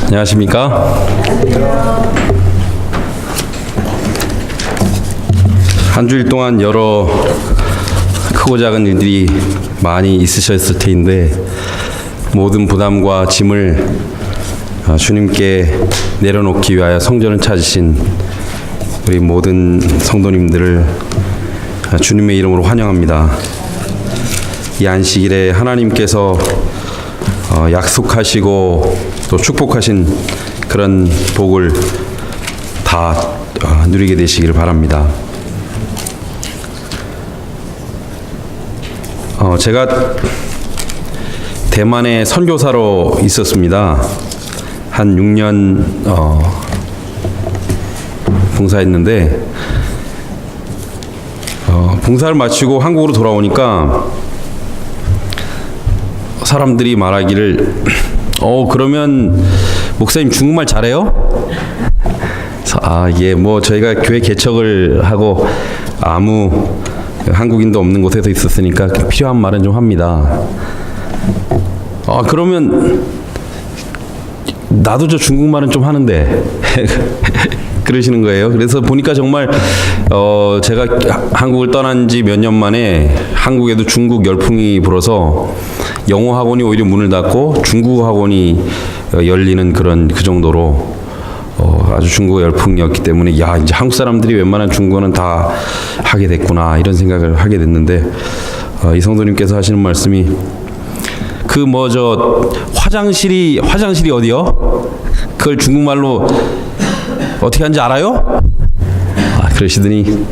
안녕하십니까? 한 주일 동안 여러 크고 작은 일들이 많이 있으셨을 텐데 모든 부담과 짐을 주님께 내려놓기 위하여 성전을 찾으신 우리 모든 성도님들을 주님의 이름으로 환영합니다. 이 안식일에 하나님께서 약속하시고 또 축복하신 그런 복을 다 누리게 되시길 바랍니다. 제가 대만에 선교사로 있었습니다. 한 6년 봉사했는데 봉사를 마치고 한국으로 돌아오니까 사람들이 말하기를 그러면 목사님 중국말 잘해요? 예, 뭐 저희가 교회 개척을 하고 아무 한국인도 없는 곳에서 있었으니까 필요한 말은 좀 합니다. 그러면 나도 저 중국말은 좀 하는데 그러시는 거예요. 그래서 보니까 정말 제가 한국을 떠난 지 몇 년 만에 한국에도 중국 열풍이 불어서 영어 학원이 오히려 문을 닫고 중국어 학원이 열리는 그 정도로 아주 중국어 열풍이었기 때문에 이제 한국 사람들이 웬만한 중국어는 다 하게 됐구나 이런 생각을 하게 됐는데 이 성도님께서 하시는 말씀이 화장실이 어디요? 그걸 중국말로 어떻게 하는지 알아요? 그러시더니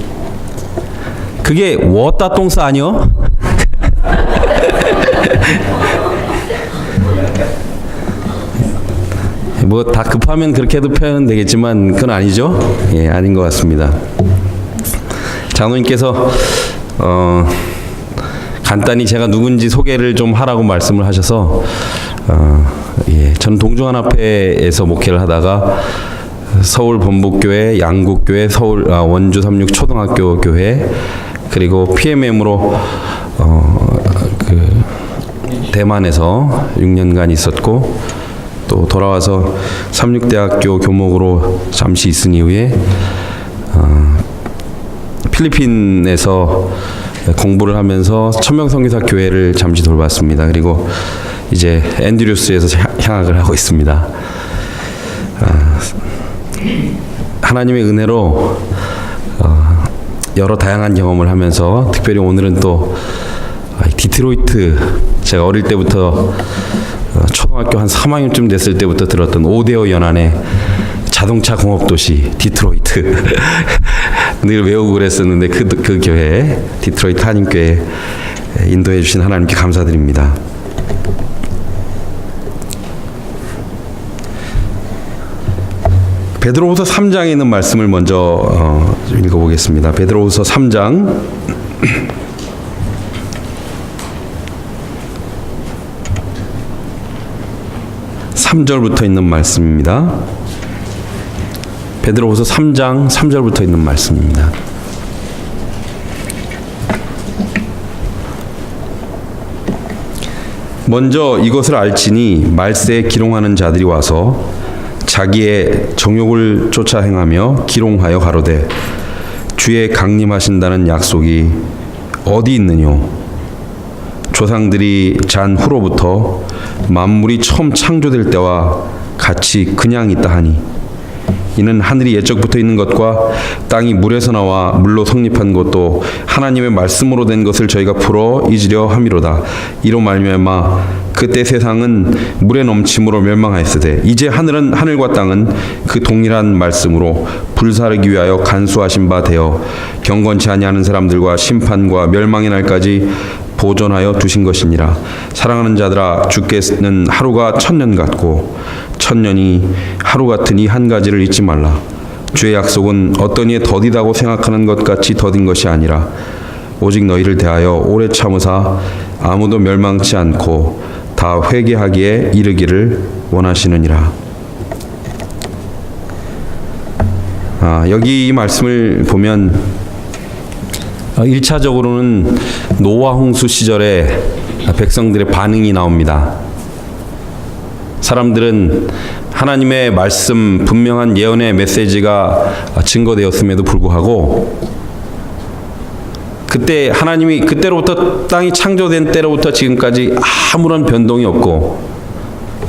그게 워따 똥싸 아니요? 뭐 다 급하면 그렇게 해도 표현은 되겠지만 그건 아니죠? 예, 아닌 것 같습니다. 장로님께서 간단히 제가 누군지 소개를 좀 하라고 말씀을 하셔서 저는 동중하나회에서 목회를 하다가 서울 본부교회, 양국교회, 원주 삼육 초등학교 교회 그리고 PMM으로 대만에서 6년간 있었고 또 돌아와서 삼육대학교 교목으로 잠시 있은 이후에 필리핀에서 공부를 하면서 천명성교사 교회를 잠시 돌봤습니다. 그리고 이제 앤드류스에서 향학을 하고 있습니다. 하나님의 은혜로 여러 다양한 경험을 하면서 특별히 오늘은 또 디트로이트 제가 어릴 때부터 초등학교 한 3학년쯤 됐을 때부터 들었던 오데오 연안의 자동차 공업 도시 디트로이트 늘 외우고 그랬었는데 그 교회 디트로이트 한인교회 인도해 주신 하나님께 감사드립니다. 베드로후서 3장에 있는 말씀을 먼저 읽어보겠습니다. 베드로후서 3장 3절부터 있는 말씀입니다. 베드로후서 3장 3절부터 있는 말씀입니다. 먼저 이것을 알지니 말세에 기롱하는 자들이 와서 자기의 정욕을 쫓아 행하며 기롱하여 가로되 주의 강림하신다는 약속이 어디 있느뇨? 조상들이 잔 후로부터 만물이 처음 창조될 때와 같이 그냥 있다 하니 이는 하늘이 옛적부터 있는 것과 땅이 물에서 나와 물로 성립한 것도 하나님의 말씀으로 된 것을 저희가 풀어 잊으려 함이로다. 이로 말미암아 그때 세상은 물의 넘침으로 멸망하였으되 이제 하늘은 하늘과 땅은 그 동일한 말씀으로 불사르기 위하여 간수하신 바 되어 경건치 아니하는 사람들과 심판과 멸망의 날까지 보존하여 두신 것이니라. 사랑하는 자들아 주께는 하루가 1000년 같고 1000년이 하루 같으니 한 가지를 잊지 말라. 주의 약속은 어떤 이에 더디다고 생각하는 것 같이 더딘 것이 아니라 오직 너희를 대하여 오래 참으사 아무도 멸망치 않고 다 회개하기에 이르기를 원하시느니라. 여기 이 말씀을 보면 1차적으로는 노아 홍수 시절에 백성들의 반응이 나옵니다. 사람들은 하나님의 말씀, 분명한 예언의 메시지가 증거되었음에도 불구하고 그때로부터 땅이 창조된 때로부터 지금까지 아무런 변동이 없고,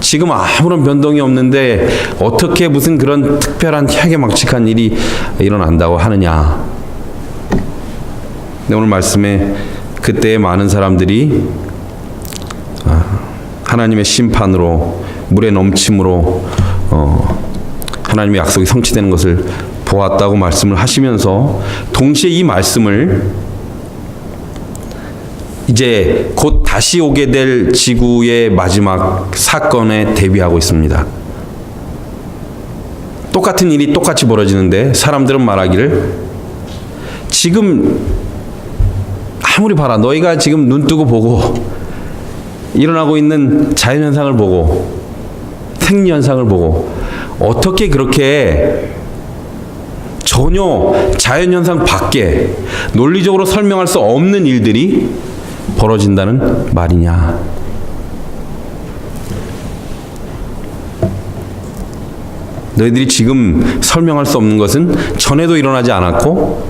지금 아무런 변동이 없는데 어떻게 무슨 그런 특별한 희귀막측한 일이 일어난다고 하느냐. 오늘 말씀에 그때의 많은 사람들이 하나님의 심판으로, 물의 넘침으로 하나님의 약속이 성취되는 것을 보았다고 말씀을 하시면서, 동시에 이 말씀을 이제 곧 다시 오게 될 지구의 마지막 사건에 대비하고 있습니다. 똑같은 일이 똑같이 벌어지는데 사람들은 말하기를, 지금 아무리 봐라, 너희가 지금 눈 뜨고 보고 일어나고 있는 자연현상을 보고 생리현상을 보고 어떻게 그렇게 전혀 자연현상 밖에 논리적으로 설명할 수 없는 일들이 벌어진다는 말이냐. 너희들이 지금 설명할 수 없는 것은 전에도 일어나지 않았고,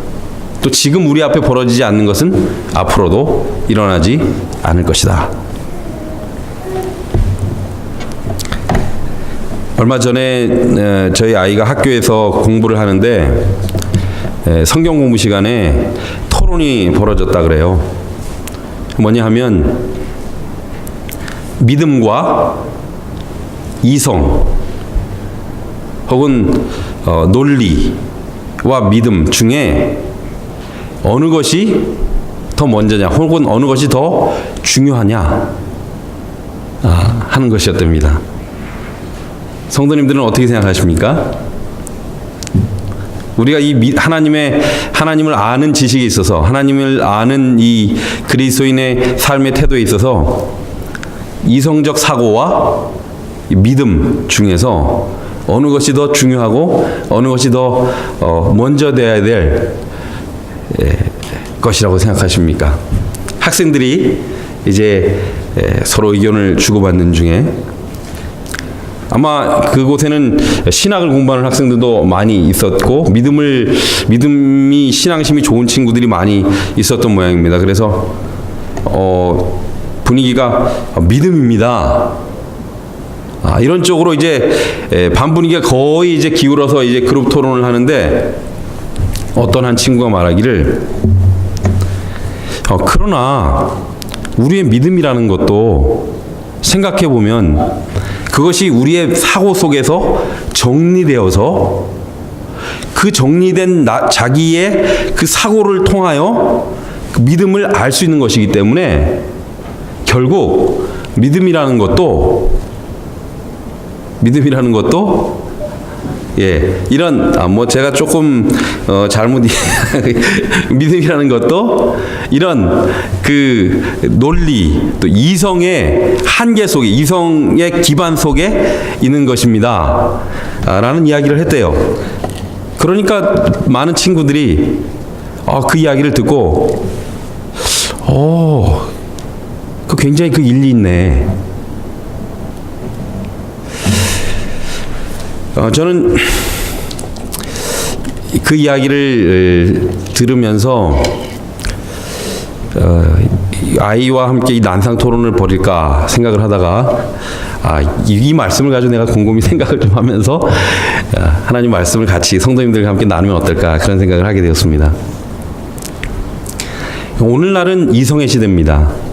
또 지금 우리 앞에 벌어지지 않는 것은 앞으로도 일어나지 않을 것이다. 얼마 전에 저희 아이가 학교에서 공부를 하는데 성경 공부 시간에 토론이 벌어졌다 그래요. 뭐냐 하면, 믿음과 이성 혹은 논리와 믿음 중에 어느 것이 더 먼저냐, 혹은 어느 것이 더 중요하냐 하는 것이었답니다. 성도님들은 어떻게 생각하십니까? 우리가 이 하나님을 아는 지식에 있어서, 하나님을 아는 이 그리스도인의 삶의 태도에 있어서 이성적 사고와 믿음 중에서 어느 것이 더 중요하고 어느 것이 더 먼저 돼야 될 것이라고 생각하십니까? 학생들이 이제 서로 의견을 주고받는 중에, 아마 그곳에는 신학을 공부하는 학생들도 많이 있었고, 믿음이 신앙심이 좋은 친구들이 많이 있었던 모양입니다. 그래서 분위기가 믿음입니다. 이런 쪽으로 이제 반 분위기가 거의 이제 기울어서 이제 그룹 토론을 하는데, 어떤 한 친구가 말하기를, 그러나 우리의 믿음이라는 것도 생각해 보면 그것이 우리의 사고 속에서 정리되어서 그 정리된 자기의 그 사고를 통하여 그 믿음을 알 수 있는 것이기 때문에, 결국 믿음이라는 것도 이런 제가 조금 잘못 믿음이라는 것도 이런 그 논리, 또 이성의 한계 속에, 이성의 기반 속에 있는 것입니다 라는 이야기를 했대요. 그러니까 많은 친구들이 그 이야기를 듣고 그 굉장히 그 일리 있네. 저는 그 이야기를 들으면서 아이와 함께 이 난상 토론을 벌일까 생각을 하다가, 이 말씀을 가지고 내가 곰곰이 생각을 좀 하면서 하나님 말씀을 같이 성도님들과 함께 나누면 어떨까, 그런 생각을 하게 되었습니다. 오늘날은 이성의 시대입니다.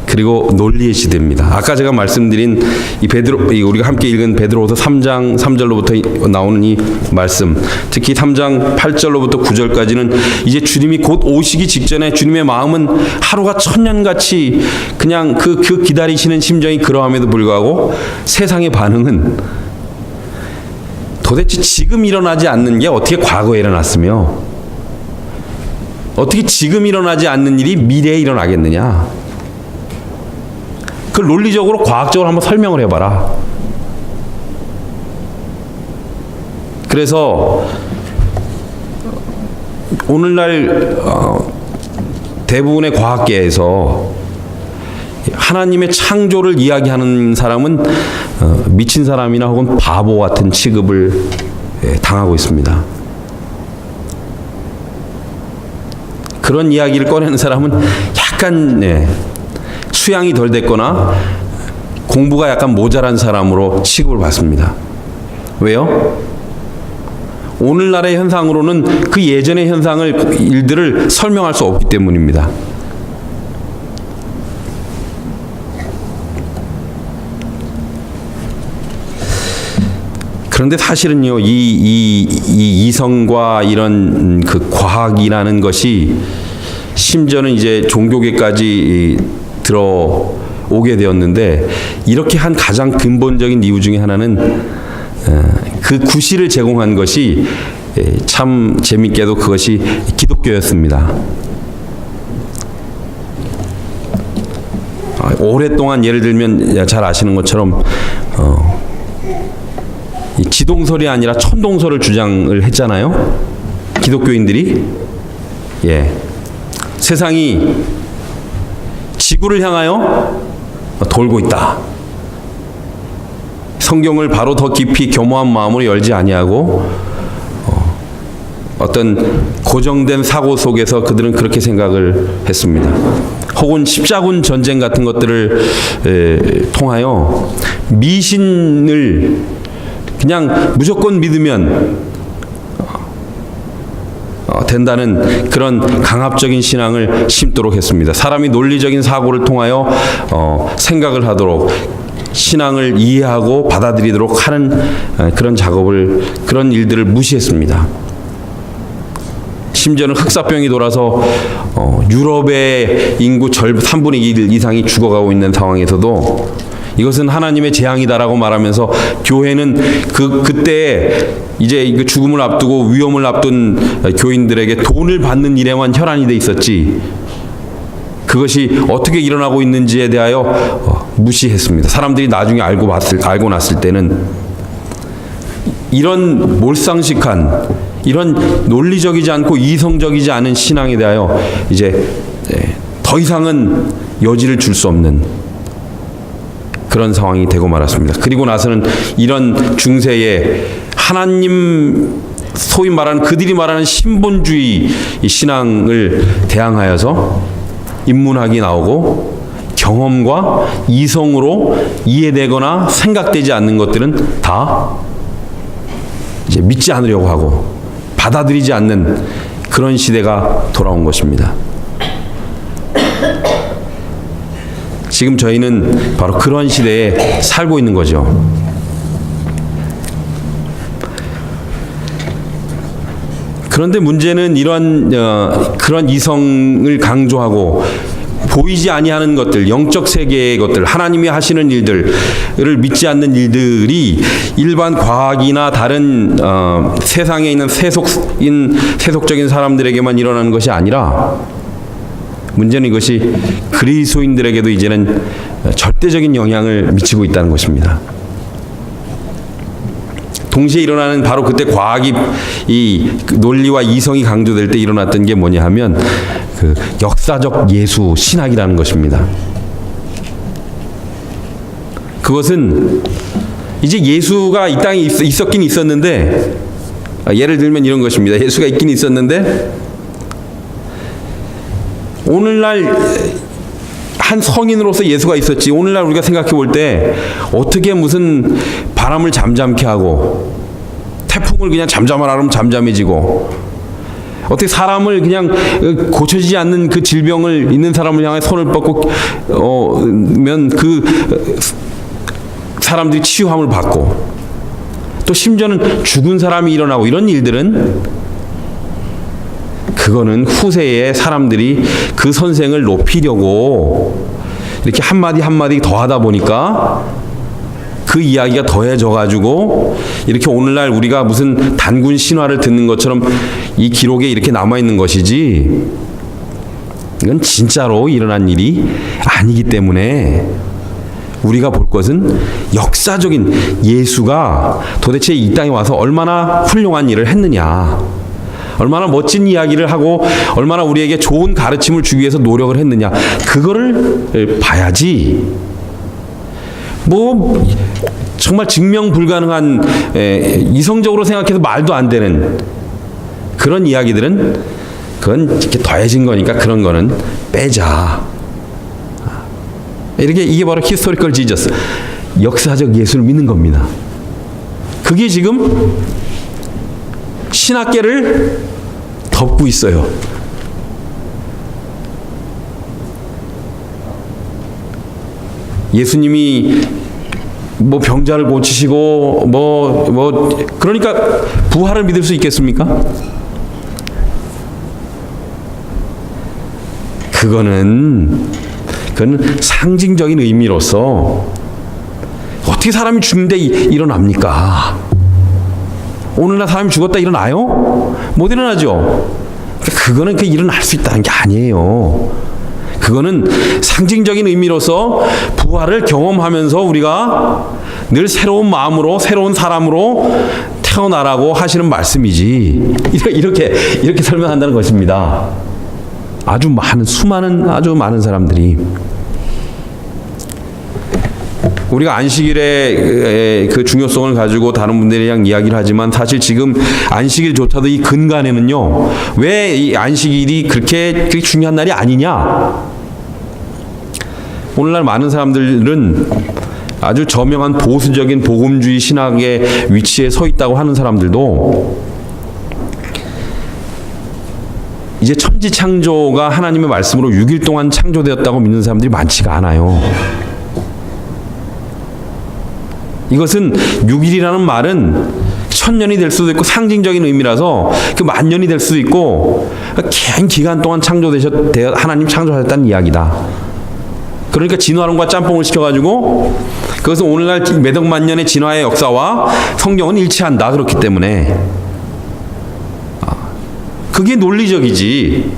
그리고 논리의 시대입니다. 아까 제가 말씀드린 우리가 함께 읽은 베드로후서 3장 3절로부터 나오는 이 말씀, 특히 3장 8절로부터 9절까지는 이제 주님이 곧 오시기 직전에 주님의 마음은 하루가 천년같이 그냥 그 기다리시는 심정이 그러함에도 불구하고 세상의 반응은 도대체 지금 일어나지 않는 게 어떻게 과거에 일어났으며, 어떻게 지금 일어나지 않는 일이 미래에 일어나겠느냐. 그걸 논리적으로, 과학적으로 한번 설명을 해봐라. 그래서 오늘날 대부분의 과학계에서 하나님의 창조를 이야기하는 사람은 미친 사람이나 혹은 바보 같은 취급을 당하고 있습니다. 그런 이야기를 꺼내는 사람은 약간 수양이 덜 됐거나 공부가 약간 모자란 사람으로 취급을 받습니다. 왜요? 오늘날의 현상으로는 그 예전의 일들을 설명할 수 없기 때문입니다. 그런데 사실은요, 이 이성과 이런 그 과학이라는 것이 심지어는 이제 종교계까지 들어오게 되었는데, 이렇게 한 가장 근본적인 이유 중에 하나는 그 구실을 제공한 것이 참 재밌게도 그것이 기독교였습니다. 오랫동안 예를 들면 잘 아시는 것처럼 지동설이 아니라 천동설을 주장을 했잖아요. 기독교인들이. 세상이 지구를 향하여 돌고 있다. 성경을 바로 더 깊이 겸허한 마음으로 열지 아니하고 어떤 고정된 사고 속에서 그들은 그렇게 생각을 했습니다. 혹은 십자군 전쟁 같은 것들을 통하여 미신을 그냥 무조건 믿으면 된다는 그런 강압적인 신앙을 심도록 했습니다. 사람이 논리적인 사고를 통하여 생각을 하도록, 신앙을 이해하고 받아들이도록 하는 그런 일들을 무시했습니다. 심지어는 흑사병이 돌아서 유럽의 인구 3분의 1 이상이 죽어가고 있는 상황에서도 이것은 하나님의 재앙이다라고 말하면서 교회는 그때 이제 죽음을 앞두고 위험을 앞둔 교인들에게 돈을 받는 일에만 혈안이 돼 있었지, 그것이 어떻게 일어나고 있는지에 대하여 무시했습니다. 사람들이 나중에 알고 났을 때는 이런 몰상식한, 이런 논리적이지 않고 이성적이지 않은 신앙에 대하여 이제 더 이상은 여지를 줄 수 없는 그런 상황이 되고 말았습니다. 그리고 나서는 이런 중세에 하나님, 소위 말하는 그들이 말하는 신본주의 신앙을 대항하여서 인문학이 나오고 경험과 이성으로 이해되거나 생각되지 않는 것들은 다 이제 믿지 않으려고 하고 받아들이지 않는 그런 시대가 돌아온 것입니다. 지금 저희는 바로 그런 시대에 살고 있는 거죠. 그런데 문제는 그런 이성을 강조하고 보이지 아니하는 것들, 영적 세계의 것들, 하나님이 하시는 일들을 믿지 않는 일들이 일반 과학이나 다른 세상에 있는 세속적인 사람들에게만 일어나는 것이 아니라, 문제는 이것이 그리스도인들에게도 이제는 절대적인 영향을 미치고 있다는 것입니다. 동시에 일어나는 바로 그때 과학이 이 논리와 이성이 강조될 때 일어났던 게 뭐냐 하면 그 역사적 예수 신학이라는 것입니다. 그것은 이제 예수가 이 땅에 있었긴 있었는데, 예를 들면 이런 것입니다. 예수가 있긴 있었는데 오늘날 한 성인으로서 예수가 있었지, 오늘날 우리가 생각해 볼 때 어떻게 무슨 바람을 잠잠케 하고 태풍을 그냥 잠잠하라 그러면 잠잠해지고, 어떻게 사람을 그냥 고쳐지지 않는 그 질병을 있는 사람을 향해 손을 뻗고 면 그 사람들이 치유함을 받고, 또 심지어는 죽은 사람이 일어나고, 이런 일들은 그거는 후세에 사람들이 그 선생을 높이려고 이렇게 한마디 한마디 더 하다 보니까 그 이야기가 더해져 가지고 이렇게 오늘날 우리가 무슨 단군 신화를 듣는 것처럼 이 기록에 이렇게 남아 있는 것이지, 이건 진짜로 일어난 일이 아니기 때문에 우리가 볼 것은 역사적인 예수가 도대체 이 땅에 와서 얼마나 훌륭한 일을 했느냐, 얼마나 멋진 이야기를 하고 얼마나 우리에게 좋은 가르침을 주기 위해서 노력을 했느냐, 그거를 봐야지. 뭐 정말 증명 불가능한, 이성적으로 생각해서 말도 안 되는 그런 이야기들은 그건 이렇게 더해진 거니까 그런 거는 빼자. 이게 바로 히스토리컬 지저스, 역사적 예수를 믿는 겁니다. 그게 지금 신학계를 덮고 있어요. 예수님이 뭐 병자를 고치시고 그러니까 부활을 믿을 수 있겠습니까? 그건 상징적인 의미로서 어떻게 사람이 죽는데 일어납니까? 오늘날 사람이 죽었다 일어나요? 못 일어나죠. 그거는 일어날 수 있다는 게 아니에요. 그거는 상징적인 의미로서 부활을 경험하면서 우리가 늘 새로운 마음으로 새로운 사람으로 태어나라고 하시는 말씀이지. 이렇게 설명한다는 것입니다. 아주 많은 사람들이, 우리가 안식일의 그 중요성을 가지고 다른 분들이랑 이야기를 하지만 사실 지금 안식일조차도 이 근간에는요, 왜 이 안식일이 그렇게 중요한 날이 아니냐? 오늘날 많은 사람들은 아주 저명한 보수적인 복음주의 신학의 위치에 서 있다고 하는 사람들도 이제 천지창조가 하나님의 말씀으로 6일 동안 창조되었다고 믿는 사람들이 많지가 않아요. 이것은 6일이라는 말은 1000년이 될 수도 있고 상징적인 의미라서 그 만년이 될 수도 있고 긴 기간 동안 하나님 창조하셨다는 이야기다. 그러니까 진화론과 짬뽕을 시켜가지고 그것은 오늘날 몇억 만년의 진화의 역사와 성경은 일치한다. 그렇기 때문에 그게 논리적이지.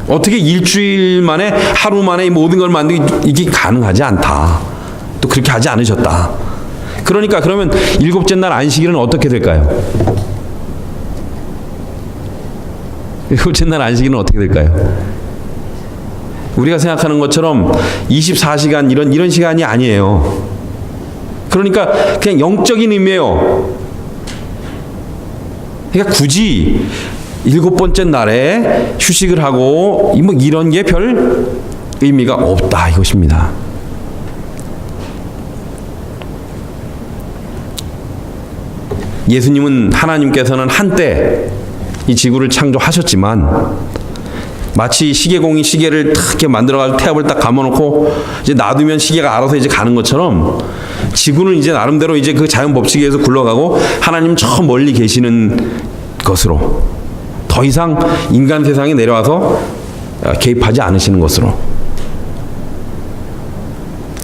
어떻게 일주일 만에, 하루 만에 모든 걸 만들기, 이게 가능하지 않다. 또 그렇게 하지 않으셨다. 그러니까 그러면 일곱째 날 안식일은 어떻게 될까요? 일곱째 날 안식일은 어떻게 될까요? 우리가 생각하는 것처럼 24시간 이런 시간이 아니에요. 그러니까 그냥 영적인 의미예요. 그러니까 굳이 7번째 날에 휴식을 하고 이런 게 별 의미가 없다 이것입니다. 예수님은, 하나님께서는 한때 이 지구를 창조하셨지만 마치 시계공이 시계를 탁 이렇게 만들어가지고 태엽을 딱 감아놓고 이제 놔두면 시계가 알아서 이제 가는 것처럼 지구는 이제 나름대로 이제 그 자연 법칙에 의해서 굴러가고 하나님 저 멀리 계시는 것으로, 더 이상 인간 세상에 내려와서 개입하지 않으시는 것으로,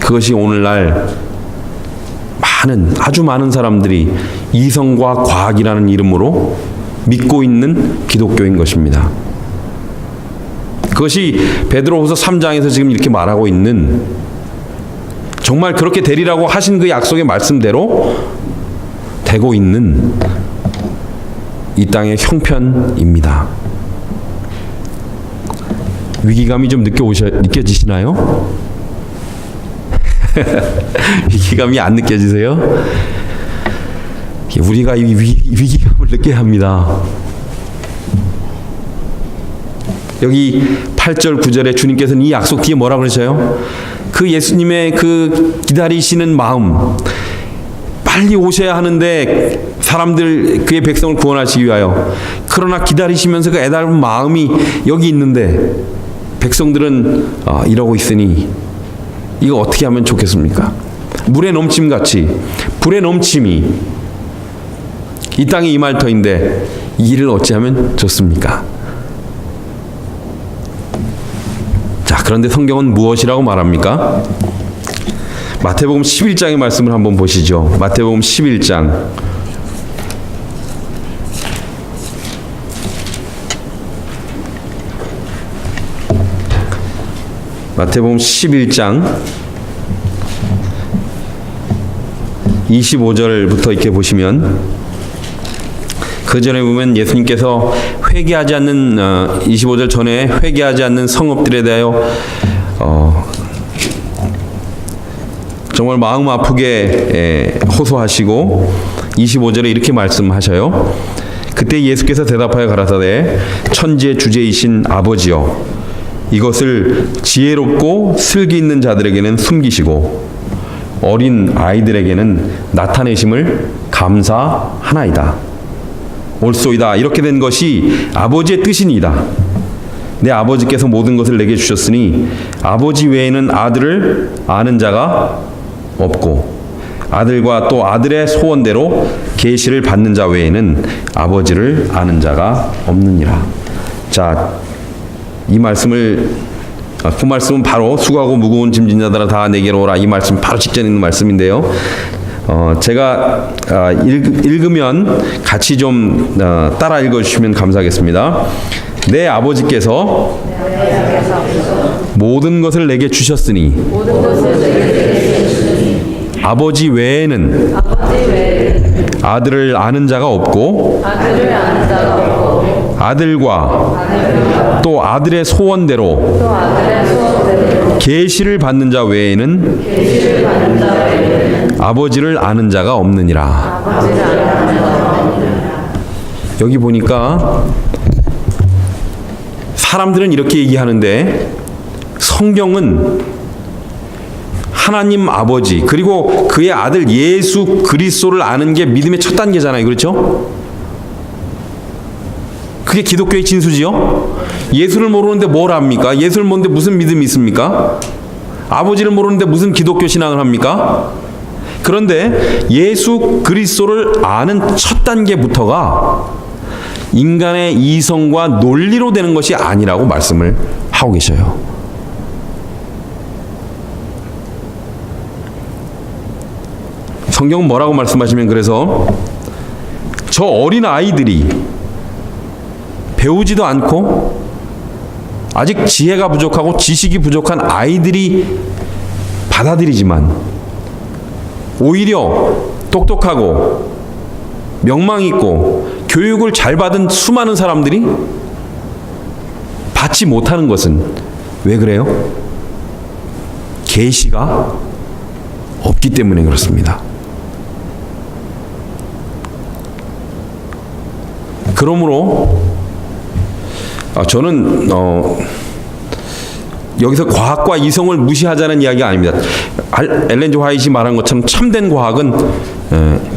그것이 오늘날 아주 많은 사람들이 이성과 과학이라는 이름으로 믿고 있는 기독교인 것입니다. 그것이 베드로후서 3장에서 지금 이렇게 말하고 있는, 정말 그렇게 되리라고 하신 그 약속의 말씀대로 되고 있는 이 땅의 형편입니다. 위기감이 좀 느껴지시나요? 위기감이 안 느껴지세요? 우리가 이 위기감을 느껴야 합니다. 여기 8절 9절에 주님께서는 이 약속 뒤에 뭐라 그러셔요? 그 예수님의 그 기다리시는 마음, 빨리 오셔야 하는데 사람들, 그의 백성을 구원하시기 위하여, 그러나 기다리시면서 그 애달픈 마음이 여기 있는데 백성들은 이러고 있으니 이거 어떻게 하면 좋겠습니까? 물의 넘침같이, 불의 넘침이 이 땅에 임할 터인데 이 일을 어찌하면 좋습니까? 자, 그런데 성경은 무엇이라고 말합니까? 마태복음 11장의 말씀을 한번 보시죠. 마태복음 11장. 마태복음 11장 25절부터 이렇게 보시면, 그 전에 보면 예수님께서 회개하지 않는 25절 전에 회개하지 않는 성읍들에 대하여 정말 마음 아프게 호소하시고 25절에 이렇게 말씀하셔요. 그때 예수께서 대답하여 가라사대 천지의 주제이신 아버지여 이것을 지혜롭고 슬기 있는 자들에게는 숨기시고 어린 아이들에게는 나타내심을 감사하나이다. 옳소이다. 이렇게 된 것이 아버지의 뜻이니이다. 내 아버지께서 모든 것을 내게 주셨으니 아버지 외에는 아들을 아는 자가 없고 아들과 또 아들의 소원대로 계시를 받는 자 외에는 아버지를 아는 자가 없느니라. 자, 이 말씀을 그 말씀은 바로 수고하고 무거운 짐진 자들아 다 내게로 오라. 이 말씀 바로 직전에 있는 말씀인데요. 제가 읽으면 같이 좀 따라 읽어주시면 감사하겠습니다. 내 아버지께서 모든 것을 내게 주셨으니 아버지 외에는 아들을 아는 자가 없고 아들과 또 아들의 소원대로 계시를 받는 자 외에는 아버지를 아는 자가 없느니라. 여기 보니까 사람들은 이렇게 얘기하는데 성경은 하나님 아버지 그리고 그의 아들 예수 그리스도를 아는 게 믿음의 첫 단계잖아요. 그렇죠? 그게 기독교의 진수지요. 예수를 모르는데 뭘 합니까? 예수를 모르는데 무슨 믿음이 있습니까? 아버지를 모르는데 무슨 기독교 신앙을 합니까? 그런데 예수 그리스도를 아는 첫 단계부터가 인간의 이성과 논리로 되는 것이 아니라고 말씀을 하고 계셔요. 성경은 뭐라고 말씀하시면 그래서 저 어린 아이들이 배우지도 않고 아직 지혜가 부족하고 지식이 부족한 아이들이 받아들이지만 오히려 똑똑하고 명망 있고 교육을 잘 받은 수많은 사람들이 받지 못하는 것은 왜 그래요? 계시가 없기 때문에 그렇습니다. 그러므로 저는 여기서 과학과 이성을 무시하자는 이야기가 아닙니다. 엘렌 G 화이트이 말한 것처럼 참된 과학은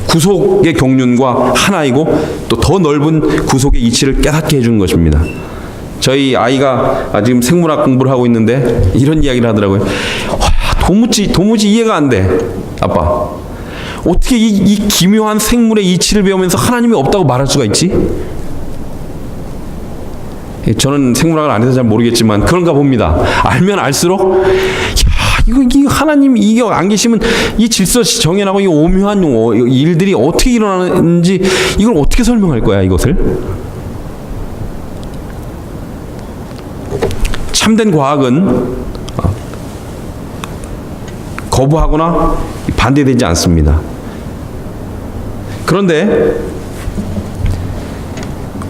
구속의 경륜과 하나이고 또 더 넓은 구속의 이치를 깨닫게 해주는 것입니다. 저희 아이가 지금 생물학 공부를 하고 있는데 이런 이야기를 하더라고요. 도무지 이해가 안 돼. 아빠, 어떻게 이 기묘한 생물의 이치를 배우면서 하나님이 없다고 말할 수가 있지? 저는 생물학을 안 해서 잘 모르겠지만 그런가 봅니다. 알면 알수록 이거 하나님 이게 안 계시면 이 질서 정연하고 이 오묘한 일들이 어떻게 일어나는지 이걸 어떻게 설명할 거야 이것을? 참된 과학은 거부하거나 반대되지 않습니다. 그런데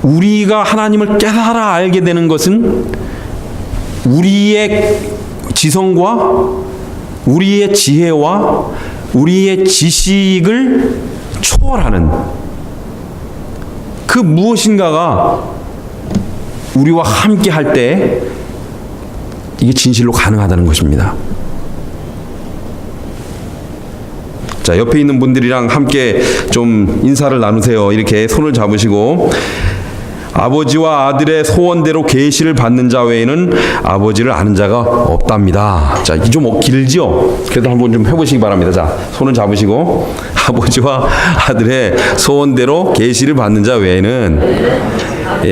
우리가 하나님을 깨달아 알게 되는 것은 우리의 지성과 우리의 지혜와 우리의 지식을 초월하는 그 무엇인가가 우리와 함께 할 때 이게 진실로 가능하다는 것입니다. 자, 옆에 있는 분들이랑 함께 좀 인사를 나누세요. 이렇게 손을 잡으시고 아버지와 아들의 소원대로 계시를 받는 자 외에는 아버지를 아는 자가 없답니다. 자, 이게 좀 길지요? 그래도 한번 좀 해보시기 바랍니다. 자, 손을 잡으시고 아버지와 아들의 소원대로 계시를 받는 자 외에는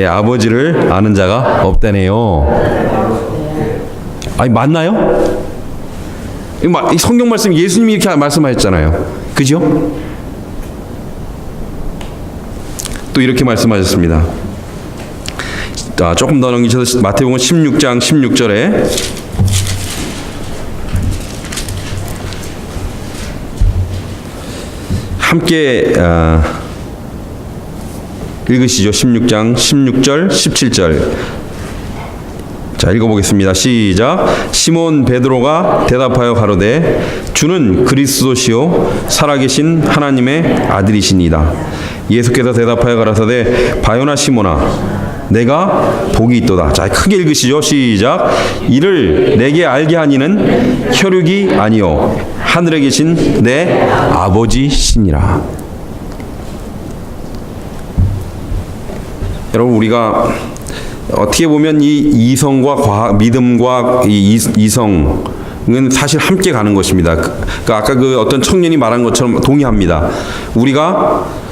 아버지를 아는 자가 없다네요. 아니, 맞나요? 이 성경 말씀 예수님이 이렇게 말씀하셨잖아요. 그죠? 또 이렇게 말씀하셨습니다. 조금 더 넘기셔서 마태복음 16장 16절에 함께 읽으시죠. 16장 16절 17절. 자, 읽어보겠습니다. 시작. 시몬 베드로가 대답하여 가로되 주는 그리스도시요 살아계신 하나님의 아들이시니이다. 예수께서 대답하여 가라사대 바요나 시몬아 내가 복이 있도다. 자, 크게 읽으시죠. 시작. 이를 내게 알게 하니는 혈육이 아니요 하늘에 계신 내 아버지시니라. 여러분, 우리가 어떻게 보면 이 이성과 믿음과 이 이성은 사실 함께 가는 것입니다. 그러니까 아까 그 어떤 청년이 말한 것처럼 동의합니다. 우리가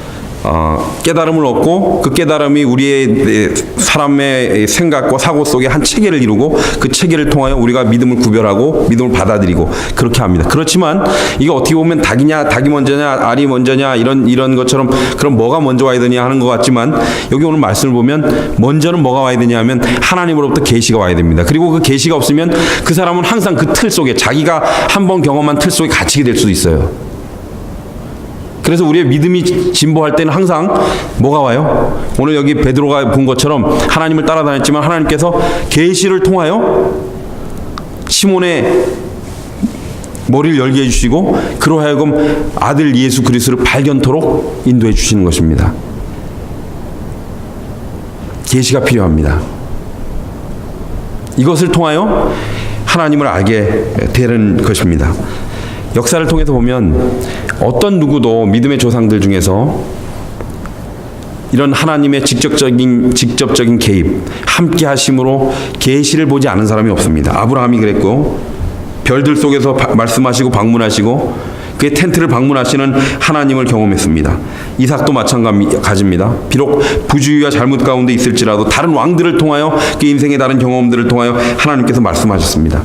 깨달음을 얻고 그 깨달음이 우리의 사람의 생각과 사고 속에 한 체계를 이루고 그 체계를 통하여 우리가 믿음을 구별하고 믿음을 받아들이고 그렇게 합니다. 그렇지만 이게 어떻게 보면 닭이 먼저냐 알이 먼저냐 이런 것처럼 그럼 뭐가 먼저 와야 되냐 하는 것 같지만 여기 오늘 말씀을 보면 먼저는 뭐가 와야 되냐 하면 하나님으로부터 계시가 와야 됩니다. 그리고 그 계시가 없으면 그 사람은 항상 그 틀 속에 자기가 한번 경험한 틀 속에 갇히게 될 수도 있어요. 그래서 우리의 믿음이 진보할 때는 항상 뭐가 와요? 오늘 여기 베드로가 본 것처럼 하나님을 따라다녔지만 하나님께서 계시를 통하여 시몬의 머리를 열게 해주시고 그로 하여금 아들 예수 그리스도를 발견토록 인도해 주시는 것입니다. 계시가 필요합니다. 이것을 통하여 하나님을 알게 되는 것입니다. 역사를 통해서 보면 어떤 누구도 믿음의 조상들 중에서 이런 하나님의 직접적인 개입, 함께 하심으로 계시를 보지 않은 사람이 없습니다. 아브라함이 그랬고 별들 속에서 말씀하시고 방문하시고 그의 텐트를 방문하시는 하나님을 경험했습니다. 이삭도 마찬가지입니다. 비록 부주의와 잘못 가운데 있을지라도 다른 왕들을 통하여 그 인생의 다른 경험들을 통하여 하나님께서 말씀하셨습니다.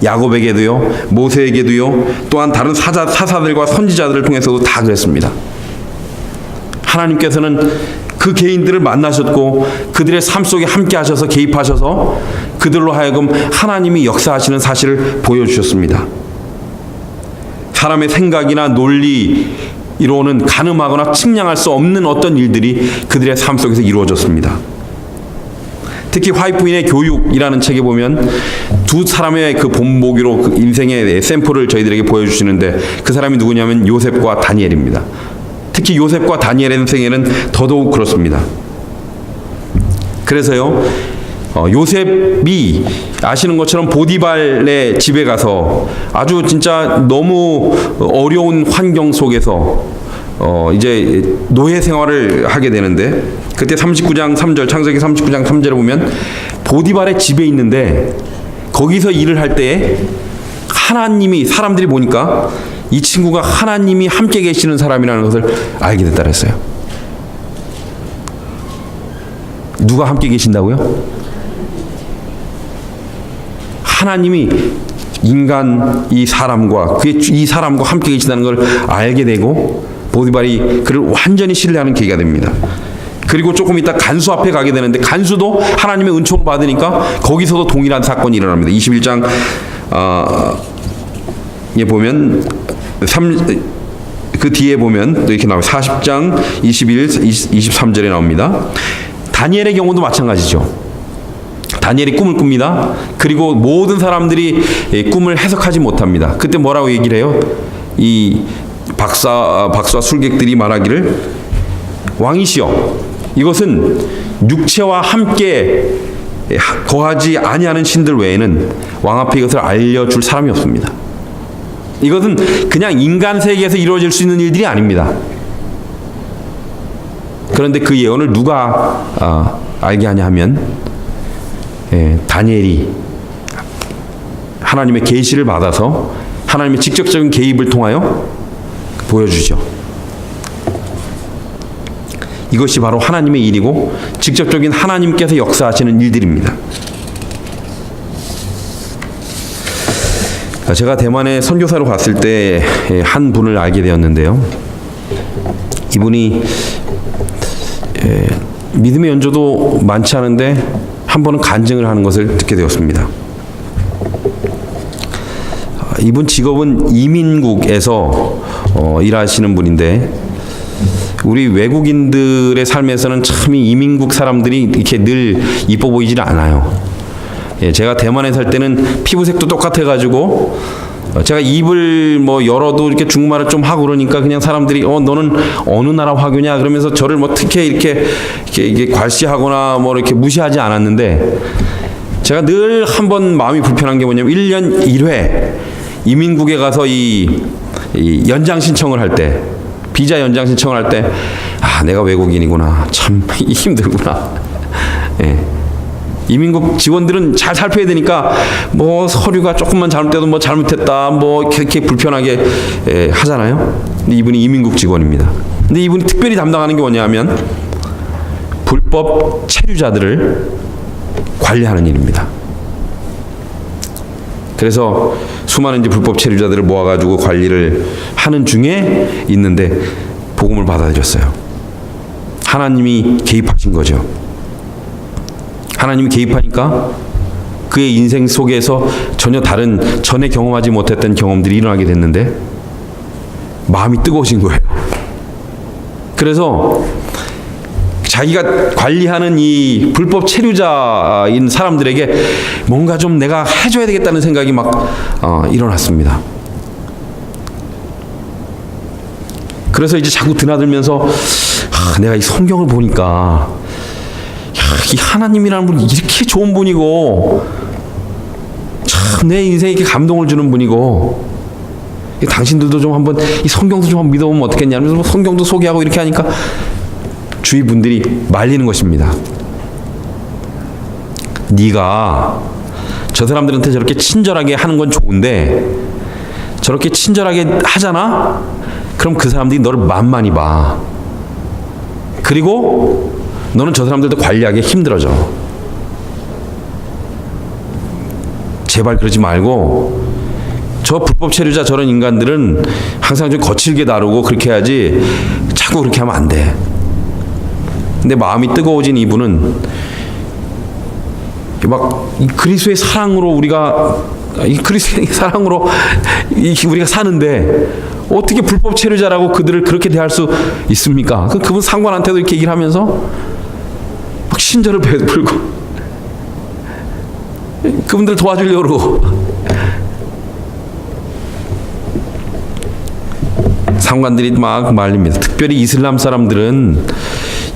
야곱에게도요, 모세에게도요, 또한 다른 사사들과 선지자들을 통해서도 다 그랬습니다. 하나님께서는 그 개인들을 만나셨고 그들의 삶 속에 함께 하셔서 개입하셔서 그들로 하여금 하나님이 역사하시는 사실을 보여주셨습니다. 사람의 생각이나 논리로는 가늠하거나 측량할 수 없는 어떤 일들이 그들의 삶 속에서 이루어졌습니다. 특히 화이트인의 교육이라는 책에 보면 두 사람의 그 본보기로 그 인생의 샘플을 저희들에게 보여주시는데 그 사람이 누구냐면 요셉과 다니엘입니다. 특히 요셉과 다니엘의 생애는 더더욱 그렇습니다. 그래서요, 요셉이 아시는 것처럼 보디발의 집에 가서 아주 진짜 너무 어려운 환경 속에서 이제 노예 생활을 하게 되는데 그때 39장 3절 창세기 39장 3절에 보면 보디발의 집에 있는데 거기서 일을 할 때에 하나님이 사람들이 보니까 이 친구가 하나님이 함께 계시는 사람이라는 것을 알게 됐다 그랬어요. 누가 함께 계신다고요? 하나님이 인간 이 사람과 함께 계시다는 걸 알게 되고 보디발이 그를 완전히 신뢰하는 계기가 됩니다. 그리고 조금 있다 간수 앞에 가게 되는데 간수도 하나님의 은총을 받으니까 거기서도 동일한 사건이 일어납니다. 21장 에 보면 그 뒤에 보면 이렇게 나와요. 40장 21, 23절에 나옵니다. 다니엘의 경우도 마찬가지죠. 다니엘이 꿈을 꿉니다. 그리고 모든 사람들이 꿈을 해석하지 못합니다. 그때 뭐라고 얘기를 해요? 이 박사와 술객들이 말하기를 왕이시여 이것은 육체와 함께 거하지 아니하는 신들 외에는 왕 앞에 이것을 알려줄 사람이 없습니다. 이것은 그냥 인간 세계에서 이루어질 수 있는 일들이 아닙니다. 그런데 그 예언을 누가 알게 하냐 하면 다니엘이 하나님의 계시를 받아서 하나님의 직접적인 개입을 통하여 보여주죠. 이것이 바로 하나님의 일이고 직접적인 하나님께서 역사하시는 일들입니다. 제가 대만에 선교사로 갔을 때 한 분을 알게 되었는데요. 이분이 믿음의 연조도 많지 않은데 한 번은 간증을 하는 것을 듣게 되었습니다. 이분 직업은 이민국에서 일하시는 분인데 우리 외국인들의 삶에서는 참 이 이민국 사람들이 이렇게 늘 이뻐 보이질 않아요. 예, 제가 대만에 살 때는 피부색도 똑같아가지고 제가 입을 뭐 열어도 이렇게 중국말을 좀 하고 그러니까 그냥 사람들이 너는 어느 나라 화교냐 그러면서 저를 뭐 특히 이렇게 괄시하거나 뭐 이렇게 무시하지 않았는데, 제가 늘 한 번 마음이 불편한 게 뭐냐면 1년 1회 이민국에 가서 이 연장 신청을 할 때, 비자 연장 신청을 할 때, 내가 외국인이구나, 참 힘들구나. 예. 이민국 직원들은 잘 살펴야 되니까 뭐 서류가 조금만 잘못돼도 뭐 잘못했다 뭐 이렇게 불편하게 하잖아요. 근데 이분이 이민국 직원입니다. 근데 이분이 특별히 담당하는 게 뭐냐면 불법 체류자들을 관리하는 일입니다. 그래서 수많은 이제 불법 체류자들을 모아가지고 관리를 하는 중에 있는데 복음을 받아들였어요. 하나님이 개입하신 거죠. 하나님이 개입하니까 그의 인생 속에서 전혀 다른, 전에 경험하지 못했던 경험들이 일어나게 됐는데 마음이 뜨거우신 거예요. 그래서 자기가 관리하는 이 불법 체류자인 사람들에게 뭔가 좀 내가 해줘야 되겠다는 생각이 막 일어났습니다. 그래서 이제 자꾸 드나들면서 내가 이 성경을 보니까 이 하나님이라는 분이 이렇게 좋은 분이고 참 내 인생에 이렇게 감동을 주는 분이고, 당신들도 좀 한번 이 성경도 좀 한번 믿어보면 어떻겠냐 하면서 성경도 소개하고 이렇게 하니까 주위 분들이 말리는 것입니다. 네가 저 사람들한테 저렇게 친절하게 하는 건 좋은데 저렇게 친절하게 하잖아? 그럼 그 사람들이 너를 만만히 봐. 그리고 너는 저 사람들도 관리하기 힘들어져. 제발 그러지 말고, 저 불법 체류자 저런 인간들은 항상 좀 거칠게 다루고 그렇게 해야지 자꾸 그렇게 하면 안 돼. 근데 마음이 뜨거워진 이분은 막 이 그리스도의 사랑으로 우리가 사는데 어떻게 불법 체류자라고 그들을 그렇게 대할 수 있습니까? 그분 상관한테도 이렇게 얘기를 하면서 막 신절을 베풀고 그분들 도와주려고 그러고, 상관들이 막 말립니다. 특별히 이슬람 사람들은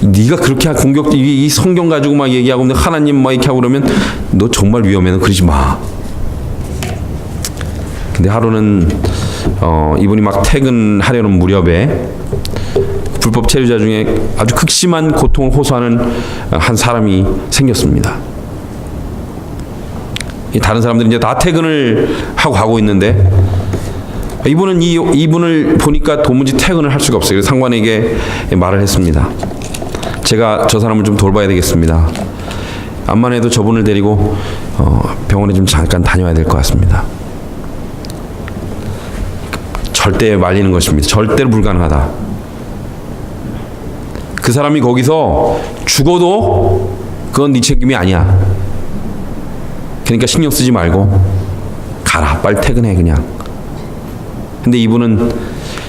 네가 그렇게 이 성경 가지고 막 얘기하고 하나님 막 이렇게 하고 그러면 너 정말 위험해. 너 그러지 마. 근데 하루는 이분이 막 퇴근하려는 무렵에 불법 체류자 중에 아주 극심한 고통을 호소하는 한 사람이 생겼습니다. 다른 사람들이 이제 다 퇴근을 하고 가고 있는데 이분은 이분을 보니까 도무지 퇴근을 할 수가 없어요. 그래서 상관에게 말을 했습니다. 제가 저 사람을 좀 돌봐야 되겠습니다. 암만 해도 저분을 데리고 병원에 좀 잠깐 다녀야 될 것 같습니다. 절대 말리는 것입니다. 절대로 불가능하다. 그 사람이 거기서 죽어도 그건 네 책임이 아니야. 그러니까 신경 쓰지 말고 가라. 빨리 퇴근해 그냥. 근데 이분은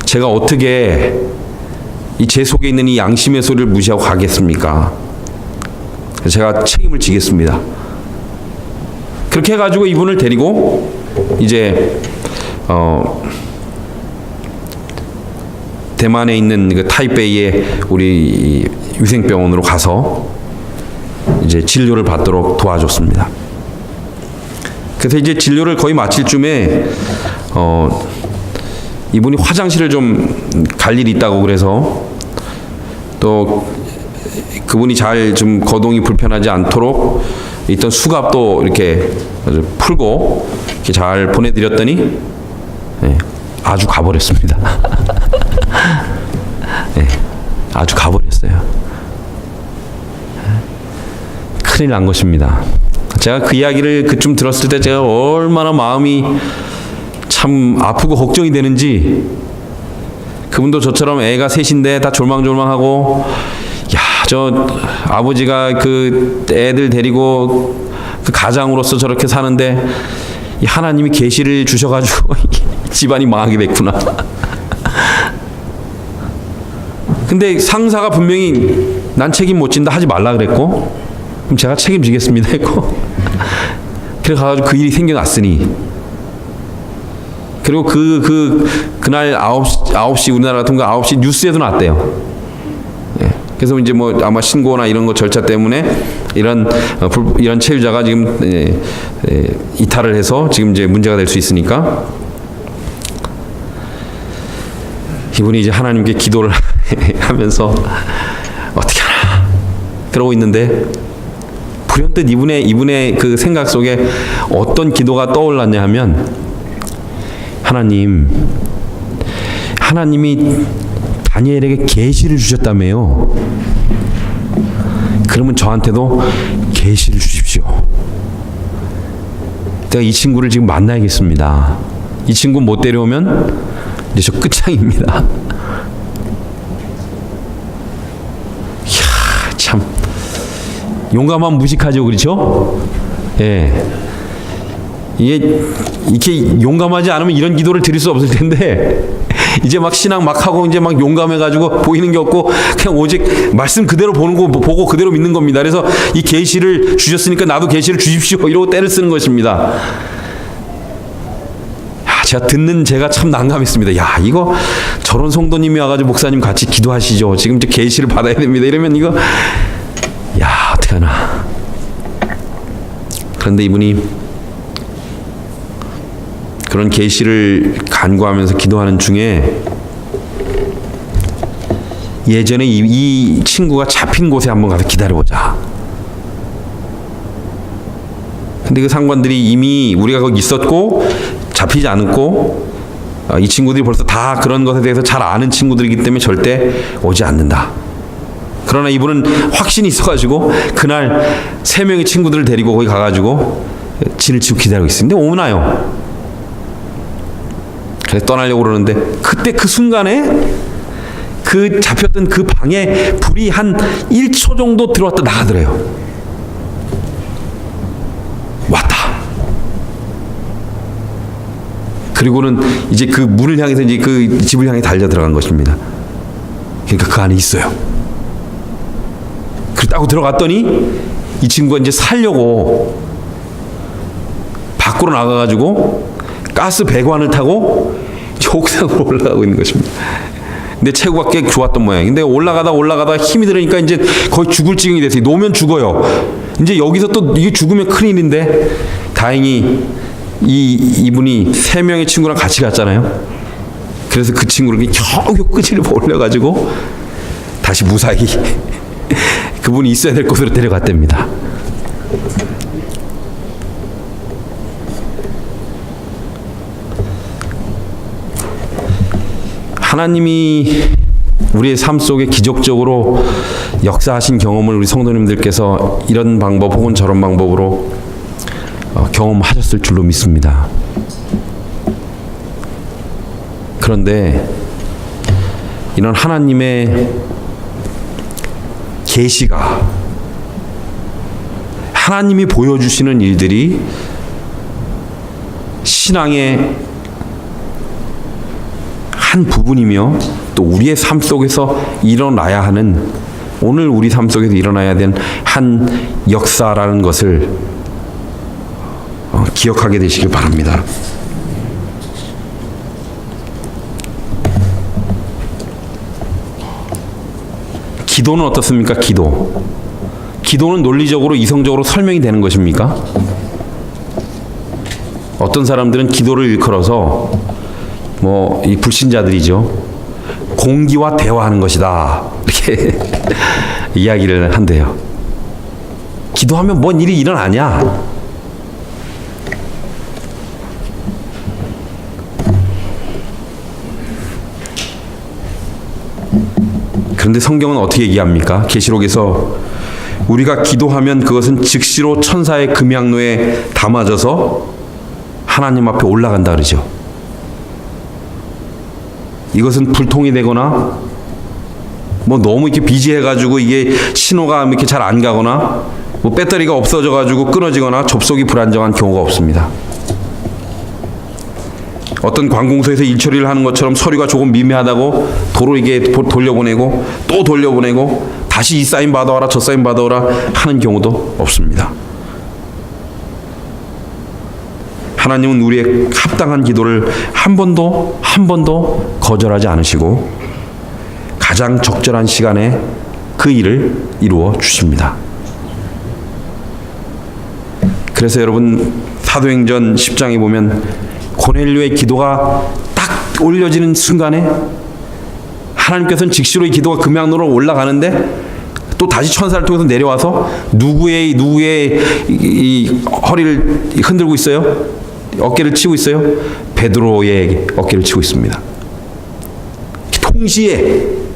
제가 어떻게 제 속에 있는 이 양심의 소리를 무시하고 가겠습니까? 제가 책임을 지겠습니다. 그렇게 해가지고 이분을 데리고 이제 대만에 있는 그 타이베이의 우리 위생병원으로 가서 이제 진료를 받도록 도와줬습니다. 그래서 이제 진료를 거의 마칠 쯤에 이분이 화장실을 좀 갈 일이 있다고 그래서 또 그분이 잘 좀 거동이 불편하지 않도록 있던 수갑도 이렇게 풀고 이렇게 잘 보내드렸더니 아주 가버렸습니다. 아주 가버렸어요. 큰일 난 것입니다. 제가 그 이야기를 그쯤 들었을 때 제가 얼마나 마음이 참 아프고 걱정이 되는지, 그분도 저처럼 애가 셋인데 다 졸망졸망하고, 저 아버지가 그 애들 데리고 그 가장으로서 저렇게 사는데 하나님이 계시를 주셔가지고 집안이 망하게 됐구나. 근데 상사가 분명히 난 책임 못 진다 하지 말라 그랬고, 그럼 제가 책임지겠습니다 했고, 그래 가지고 그 일이 생겨났으니, 그리고 그날 9시 우리나라 같은 거 9시 뉴스에도 났대요. 예. 그래서 이제 뭐 아마 신고나 이런 거 절차 때문에 이런 체류자가 지금 이탈을 해서 지금 이제 문제가 될 수 있으니까, 이분이 이제 하나님께 기도를 하면서 어떻게 하나 그러고 있는데, 불현듯 이분의 그 생각 속에 어떤 기도가 떠올랐냐 하면, 하나님이 다니엘에게 계시를 주셨다며요. 그러면 저한테도 계시를 주십시오. 제가 이 친구를 지금 만나야겠습니다. 이 친구 못 데려오면 이제 저 끝장입니다. 이야, 참 용감하면 무식하죠, 그렇죠? 예. 이렇게 용감하지 않으면 이런 기도를 드릴 수 없을 텐데, 이제 막 신앙 막 하고 이제 막 용감해가지고 보이는 게 없고 그냥 오직 말씀 그대로 보고 그대로 믿는 겁니다. 그래서 이 계시를 주셨으니까 나도 계시를 주십시오 이러고 때를 쓰는 것입니다. 제가 듣는 제가 참 난감했습니다. 야, 이거 저런 성도님이 와가지고 목사님 같이 기도하시죠. 지금 이제 계시를 받아야 됩니다. 이러면 이거, 야, 어떡하나. 그런데 이분이 그런 계시를 간구하면서 기도하는 중에 예전에 이 친구가 잡힌 곳에 한번 가서 기다려보자. 근데 그 상관들이 이미 우리가 거기 있었고 잡히지 않았고, 이 친구들이 벌써 다 그런 것에 대해서 잘 아는 친구들이기 때문에 절대 오지 않는다. 그러나 이분은 확신이 있어가지고 그날 3명의 친구들을 데리고 거기 가가지고 진을 치고 기다리고 있습니다. 근데 오나요? 그래서 떠나려고 그러는데, 그때 그 순간에 그 잡혔던 그 방에 불이 한 1초 정도 들어왔다 나가더래요. 왔다. 그리고는 이제 그 문을 향해서 이제 그 집을 향해 달려 들어간 것입니다. 그러니까 그 안에 있어요. 그렇다고 들어갔더니 이 친구가 이제 살려고 밖으로 나가가지고 가스 배관을 타고 옥상으로 올라가고 있는 것입니다. 근데 체구가 꽤 좋았던 모양인데 올라가다 힘이 들으니까 이제 거의 죽을 지경이 됐어요. 놓으면 죽어요. 이제 여기서 또 이게 죽으면 큰일인데, 다행히 이분이 3명의 친구랑 같이 갔잖아요. 그래서 그 친구를 겨우 끄지를 올려가지고 다시 무사히 그분이 있어야 될 곳으로 데려갔답니다. 하나님이 우리의 삶 속에 기적적으로 역사하신 경험을 우리 성도님들께서 이런 방법 혹은 저런 방법으로 경험하셨을 줄로 믿습니다. 그런데 이런 하나님의 계시가, 하나님이 보여주시는 일들이 신앙의 한 부분이며, 또 우리의 삶 속에서 일어나야 하는, 오늘 우리 삶 속에서 일어나야 되는 한 역사라는 것을 기억하게 되시길 바랍니다. 기도는 어떻습니까? 기도는 논리적으로 이성적으로 설명이 되는 것입니까? 어떤 사람들은 기도를 일컬어서 이 불신자들이죠, 공기와 대화하는 것이다 이렇게 이야기를 한대요. 기도하면 뭔 일이 일어나냐? 그런데 성경은 어떻게 얘기합니까? 계시록에서 우리가 기도하면 그것은 즉시로 천사의 금양로에 담아져서 하나님 앞에 올라간다 그러죠. 이것은 불통이 되거나 너무 이렇게 비지해가지고 이게 신호가 이렇게 잘 안 가거나 배터리가 없어져가지고 끊어지거나 접속이 불안정한 경우가 없습니다. 어떤 관공서에서 일 처리를 하는 것처럼 서류가 조금 미미하다고 도로에게 돌려보내고 또 돌려보내고 다시 이 사인 받아와라 저 사인 받아와라 하는 경우도 없습니다. 하나님은 우리의 합당한 기도를 한 번도 거절하지 않으시고 가장 적절한 시간에 그 일을 이루어 주십니다. 그래서 여러분 사도행전 10장에 보면 고넬료의 기도가 딱 올려지는 순간에 하나님께서는 즉시로 이 기도가 금양로로 올라가는데 또 다시 천사를 통해서 내려와서 누구의 이 허리를 흔들고 있어요? 어깨를 치고 있어요? 베드로의 어깨를 치고 있습니다. 동시에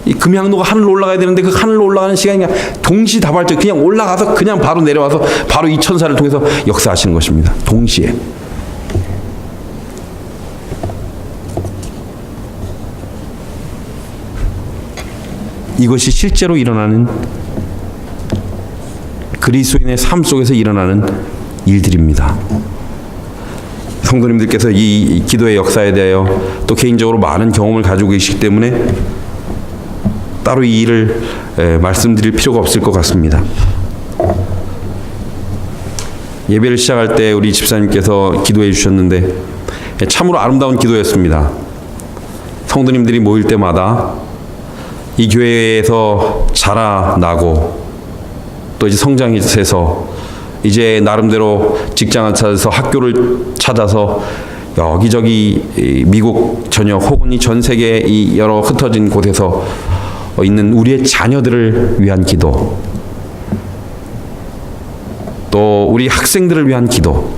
이 금양로가 하늘로 올라가야 되는데 그 하늘로 올라가는 시간이 그냥 동시다발적 그냥 올라가서 그냥 바로 내려와서 바로 이 천사를 통해서 역사하시는 것입니다. 동시에. 이것이 실제로 일어나는 그리스도인의 삶 속에서 일어나는 일들입니다. 성도님들께서 이 기도의 역사에 대하여 또 개인적으로 많은 경험을 가지고 계시기 때문에 따로 이 일을 말씀드릴 필요가 없을 것 같습니다. 예배를 시작할 때 우리 집사님께서 기도해 주셨는데 참으로 아름다운 기도였습니다. 성도님들이 모일 때마다 이 교회에서 자라나고 또 이제 성장해서 이제 나름대로 직장을 찾아서 학교를 찾아서 여기저기 미국 전역 혹은 이 전 세계 이 여러 흩어진 곳에서 있는 우리의 자녀들을 위한 기도, 또 우리 학생들을 위한 기도,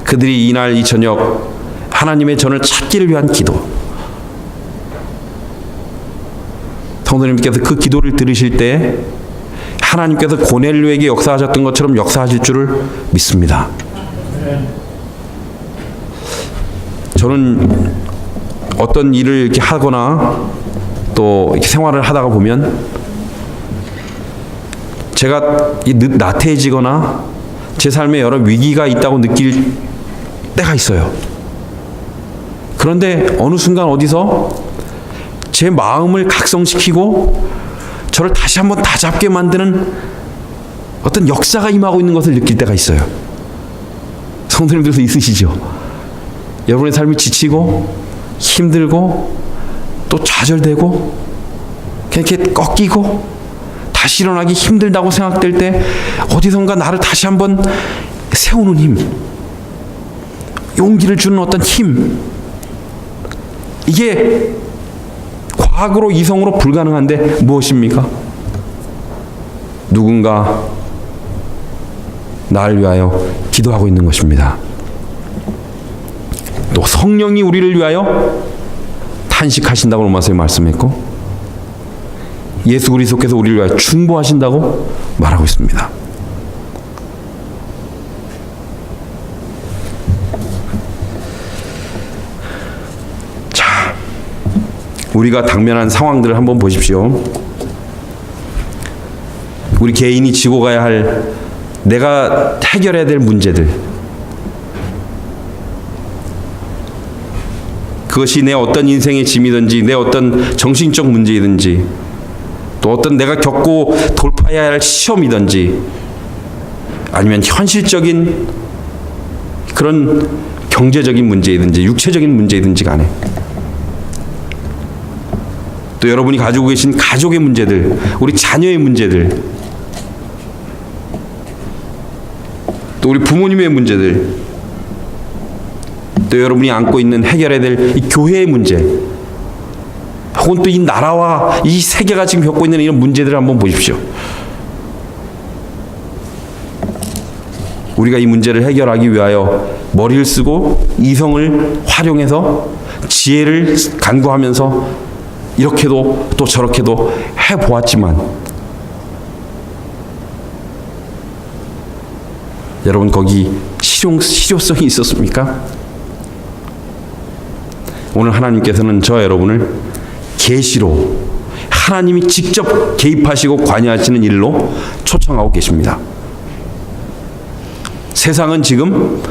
그들이 이날 이 저녁 하나님의 전을 찾기를 위한 기도. 성도님께서 그 기도를 들으실 때 하나님께서 고넬료에게 역사하셨던 것처럼 역사하실 줄을 믿습니다. 저는 어떤 일을 이렇게 하거나 또 이렇게 생활을 하다가 보면 제가 나태해지거나 제 삶에 여러 위기가 있다고 느낄 때가 있어요. 그런데 어느 순간 어디서 제 마음을 각성시키고 저를 다시 한번 다잡게 만드는 어떤 역사가 임하고 있는 것을 느낄 때가 있어요. 성도님들도 있으시죠? 여러분의 삶이 지치고 힘들고 또 좌절되고 이렇게 꺾이고 다시 일어나기 힘들다고 생각될 때 어디선가 나를 다시 한번 세우는 힘, 용기를 주는 어떤 힘, 이게 과학으로 이성으로 불가능한데 무엇입니까? 누군가 나를 위하여 기도하고 있는 것입니다. 또 성령이 우리를 위하여 탄식하신다고 로마서에 말씀했고 예수 그리스도께서 우리를 위하여 중보하신다고 말하고 있습니다. 자, 우리가 당면한 상황들을 한번 보십시오. 우리 개인이 지고 가야 할 내가 해결해야 될 문제들, 그것이 내 어떤 인생의 짐이든지 내 어떤 정신적 문제이든지 또 어떤 내가 겪고 돌파해야 할 시험이든지 아니면 현실적인 그런 경제적인 문제이든지 육체적인 문제이든지 간에 또 여러분이 가지고 계신 가족의 문제들, 우리 자녀의 문제들, 또 우리 부모님의 문제들, 또 여러분이 안고 있는 해결해야 될 이 교회의 문제, 혹은 또 이 나라와 이 세계가 지금 겪고 있는 이런 문제들을 한번 보십시오. 우리가 이 문제를 해결하기 위하여 머리를 쓰고 이성을 활용해서 지혜를 간구하면서 이렇게도 또 저렇게도 해보았지만 여러분 거기 실효성이 있었습니까? 오늘 하나님께서는 저 여러분을 계시로 하나님이 직접 개입하시고 관여하시는 일로 초청하고 계십니다. 세상은 지금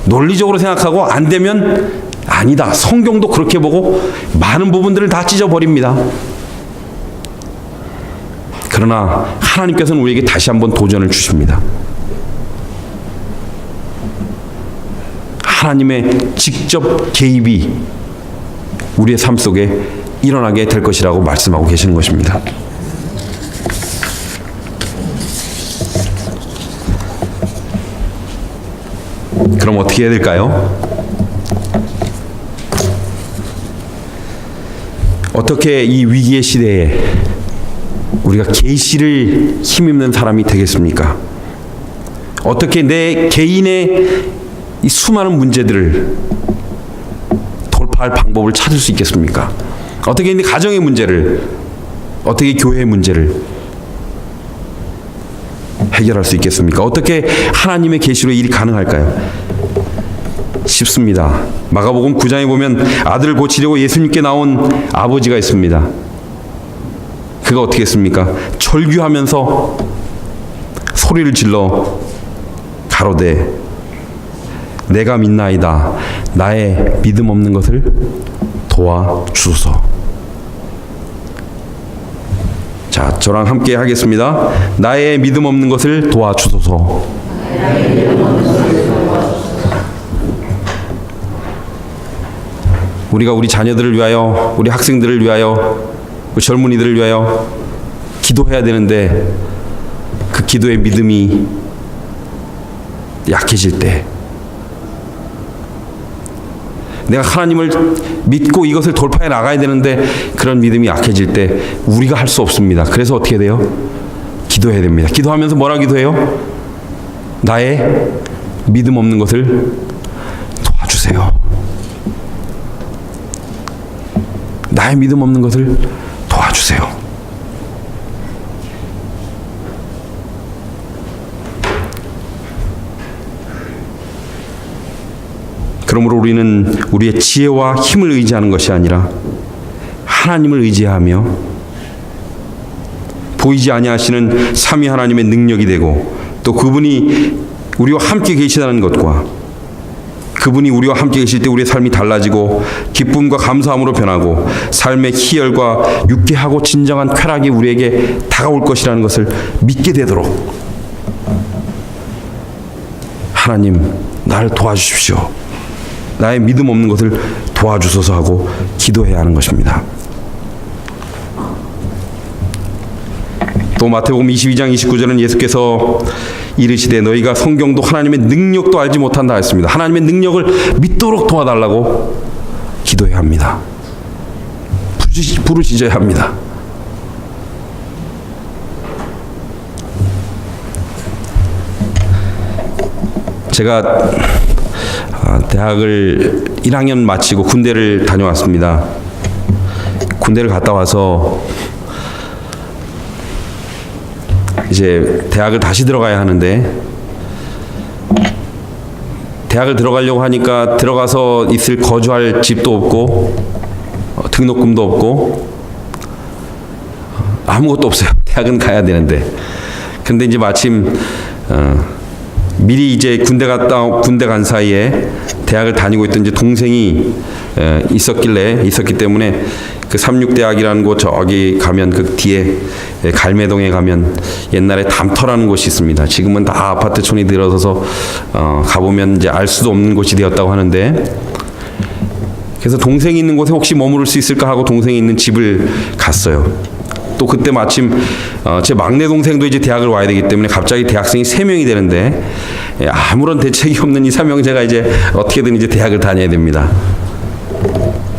논리적으로 생각하고 안 되면 아니다. 성경도 그렇게 보고 많은 부분들을 다 찢어버립니다. 그러나 하나님께서는 우리에게 다시 한번 도전을 주십니다. 하나님의 직접 개입이 우리의 삶 속에 일어나게 될 것이라고 말씀하고 계시는 것입니다. 그럼 어떻게 해야 될까요? 어떻게 이 위기의 시대에 우리가 계시를 힘입는 사람이 되겠습니까? 어떻게 내 개인의 이 수많은 문제들을 돌파할 방법을 찾을 수 있겠습니까? 어떻게 내 가정의 문제를, 어떻게 교회의 문제를 해결할 수 있겠습니까? 어떻게 하나님의 계시로 일이 가능할까요? 쉽습니다. 마가복음 9장에 보면 아들을 고치려고 예수님께 나온 아버지가 있습니다. 그가 어떻게 했습니까? 절규하면서 소리를 질러 가로되 내가 믿나이다. 나의 믿음 없는 것을 도와주소서. 자, 저랑 함께 하겠습니다. 나의 믿음 없는 것을 도와주소서. 우리가 우리 자녀들을 위하여, 우리 학생들을 위하여, 우리 젊은이들을 위하여 기도해야 되는데 그 기도의 믿음이 약해질 때, 내가 하나님을 믿고 이것을 돌파해 나가야 되는데 그런 믿음이 약해질 때 우리가 할 수 없습니다. 그래서 어떻게 돼요? 기도해야 됩니다. 기도하면서 뭐라 기도해요? 나의 믿음 없는 것을 도와주세요. 나의 믿음 없는 것을 도와주세요. 그러므로 우리는 우리의 지혜와 힘을 의지하는 것이 아니라 하나님을 의지하며 보이지 아니하시는 삼위 하나님의 능력이 되고, 또 그분이 우리와 함께 계시다는 것과 그분이 우리와 함께 계실 때 우리의 삶이 달라지고 기쁨과 감사함으로 변하고 삶의 희열과 유쾌하고 진정한 쾌락이 우리에게 다가올 것이라는 것을 믿게 되도록 하나님, 나를 도와주십시오. 나의 믿음 없는 것을 도와주소서 하고 기도해야 하는 것입니다. 또 마태복음 22장 29절은 예수께서 이르시되 너희가 성경도 하나님의 능력도 알지 못한다 했습니다. 하나님의 능력을 믿도록 도와달라고 기도해야 합니다. 부르짖어야 합니다. 제가 대학을 1학년 마치고 군대를 다녀왔습니다. 군대를 갔다 와서 이제 대학을 다시 들어가야 하는데, 대학을 들어가려고 하니까 들어가서 거주할 집도 없고 등록금도 없고 아무것도 없어요. 대학은 가야 되는데. 근데 이제 마침 미리 이제 군대 간 사이에 대학을 다니고 있던 이제 동생이 있었기 때문에 그 삼육대학이라는 곳 저기 가면 그 뒤에 갈매동에 가면 옛날에 담터라는 곳이 있습니다. 지금은 다 아파트촌이 들어서서 가보면 이제 알 수도 없는 곳이 되었다고 하는데, 그래서 동생이 있는 곳에 혹시 머무를 수 있을까 하고 동생이 있는 집을 갔어요. 또 그때 마침 제 막내 동생도 이제 대학을 와야 되기 때문에 갑자기 대학생이 3명이 되는데 아무런 대책이 없는 이 3형제가 이제 어떻게든 이제 대학을 다녀야 됩니다.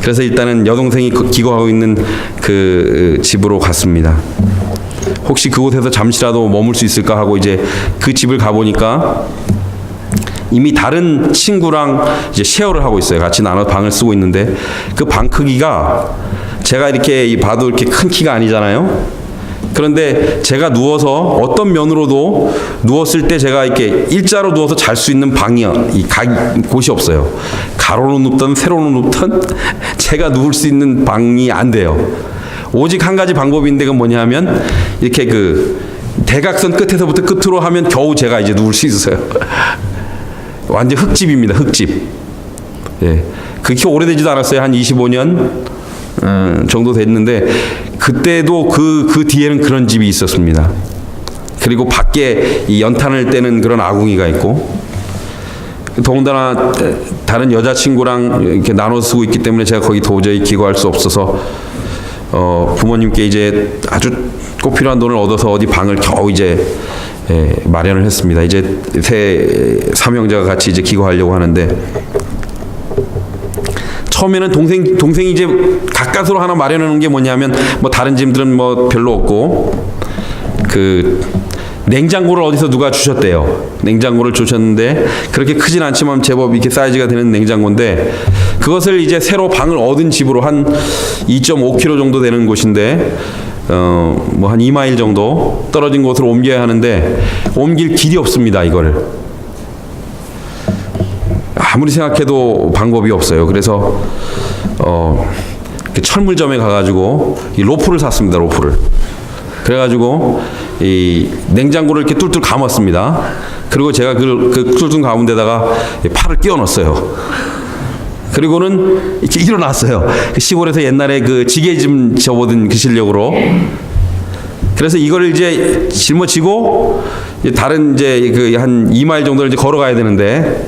그래서 일단은 여동생이 기거하고 있는 그 집으로 갔습니다. 혹시 그곳에서 잠시라도 머물 수 있을까 하고 이제 그 집을 가보니까 이미 다른 친구랑 이제 쉐어를 하고 있어요. 같이 나눠 방을 쓰고 있는데 그 방 크기가 제가 이렇게 봐도 이렇게 큰 키가 아니잖아요. 그런데 제가 누워서 어떤 면으로도 누웠을 때 제가 이렇게 일자로 누워서 잘 수 있는 방이 곳이 없어요. 가로로 눕든 세로로 눕든 제가 누울 수 있는 방이 안 돼요. 오직 한 가지 방법인데 그건 뭐냐면 이렇게 그 대각선 끝에서부터 끝으로 하면 겨우 제가 이제 누울 수 있어요. 완전 흙집입니다. 흙집. 예. 그렇게 오래되지도 않았어요. 한 25년 정도 됐는데 그때도 그 뒤에는 그런 집이 있었습니다. 그리고 밖에 이 연탄을 떼는 그런 아궁이가 있고, 더군다나 다른 여자친구랑 이렇게 나눠 쓰고 있기 때문에 제가 거기 도저히 기거할 수 없어서 부모님께 이제 아주 꼭 필요한 돈을 얻어서 어디 방을 겨우 이제 마련을 했습니다. 이제 세 삼형제가 같이 이제 기거하려고 하는데, 처음에는 동생이 이제 가까스로 하나 마련해 놓은 게 뭐냐면, 뭐 다른 짐들은 뭐 별로 없고, 그 냉장고를 어디서 누가 주셨대요. 냉장고를 주셨는데 그렇게 크진 않지만 제법 이렇게 사이즈가 되는 냉장고인데, 그것을 이제 새로 방을 얻은 집으로 한 2.5km 정도 되는 곳인데 뭐 한 2마일 정도 떨어진 곳으로 옮겨야 하는데 옮길 길이 없습니다. 이거를 아무리 생각해도 방법이 없어요. 그래서 철물점에 가가지고 이 로프를 샀습니다. 로프를. 그래가지고 이 냉장고를 이렇게 뚫뚫 감았습니다. 그리고 제가 그 뚫뚫 감은 데다가 팔을 끼워 넣었어요. 그리고는 이렇게 일어났어요. 그 시골에서 옛날에 그 지게 좀 접어든 그 실력으로. 그래서 이걸 이제 짊어지고 다른 이제 그 한 2마일 정도를 이제 걸어가야 되는데,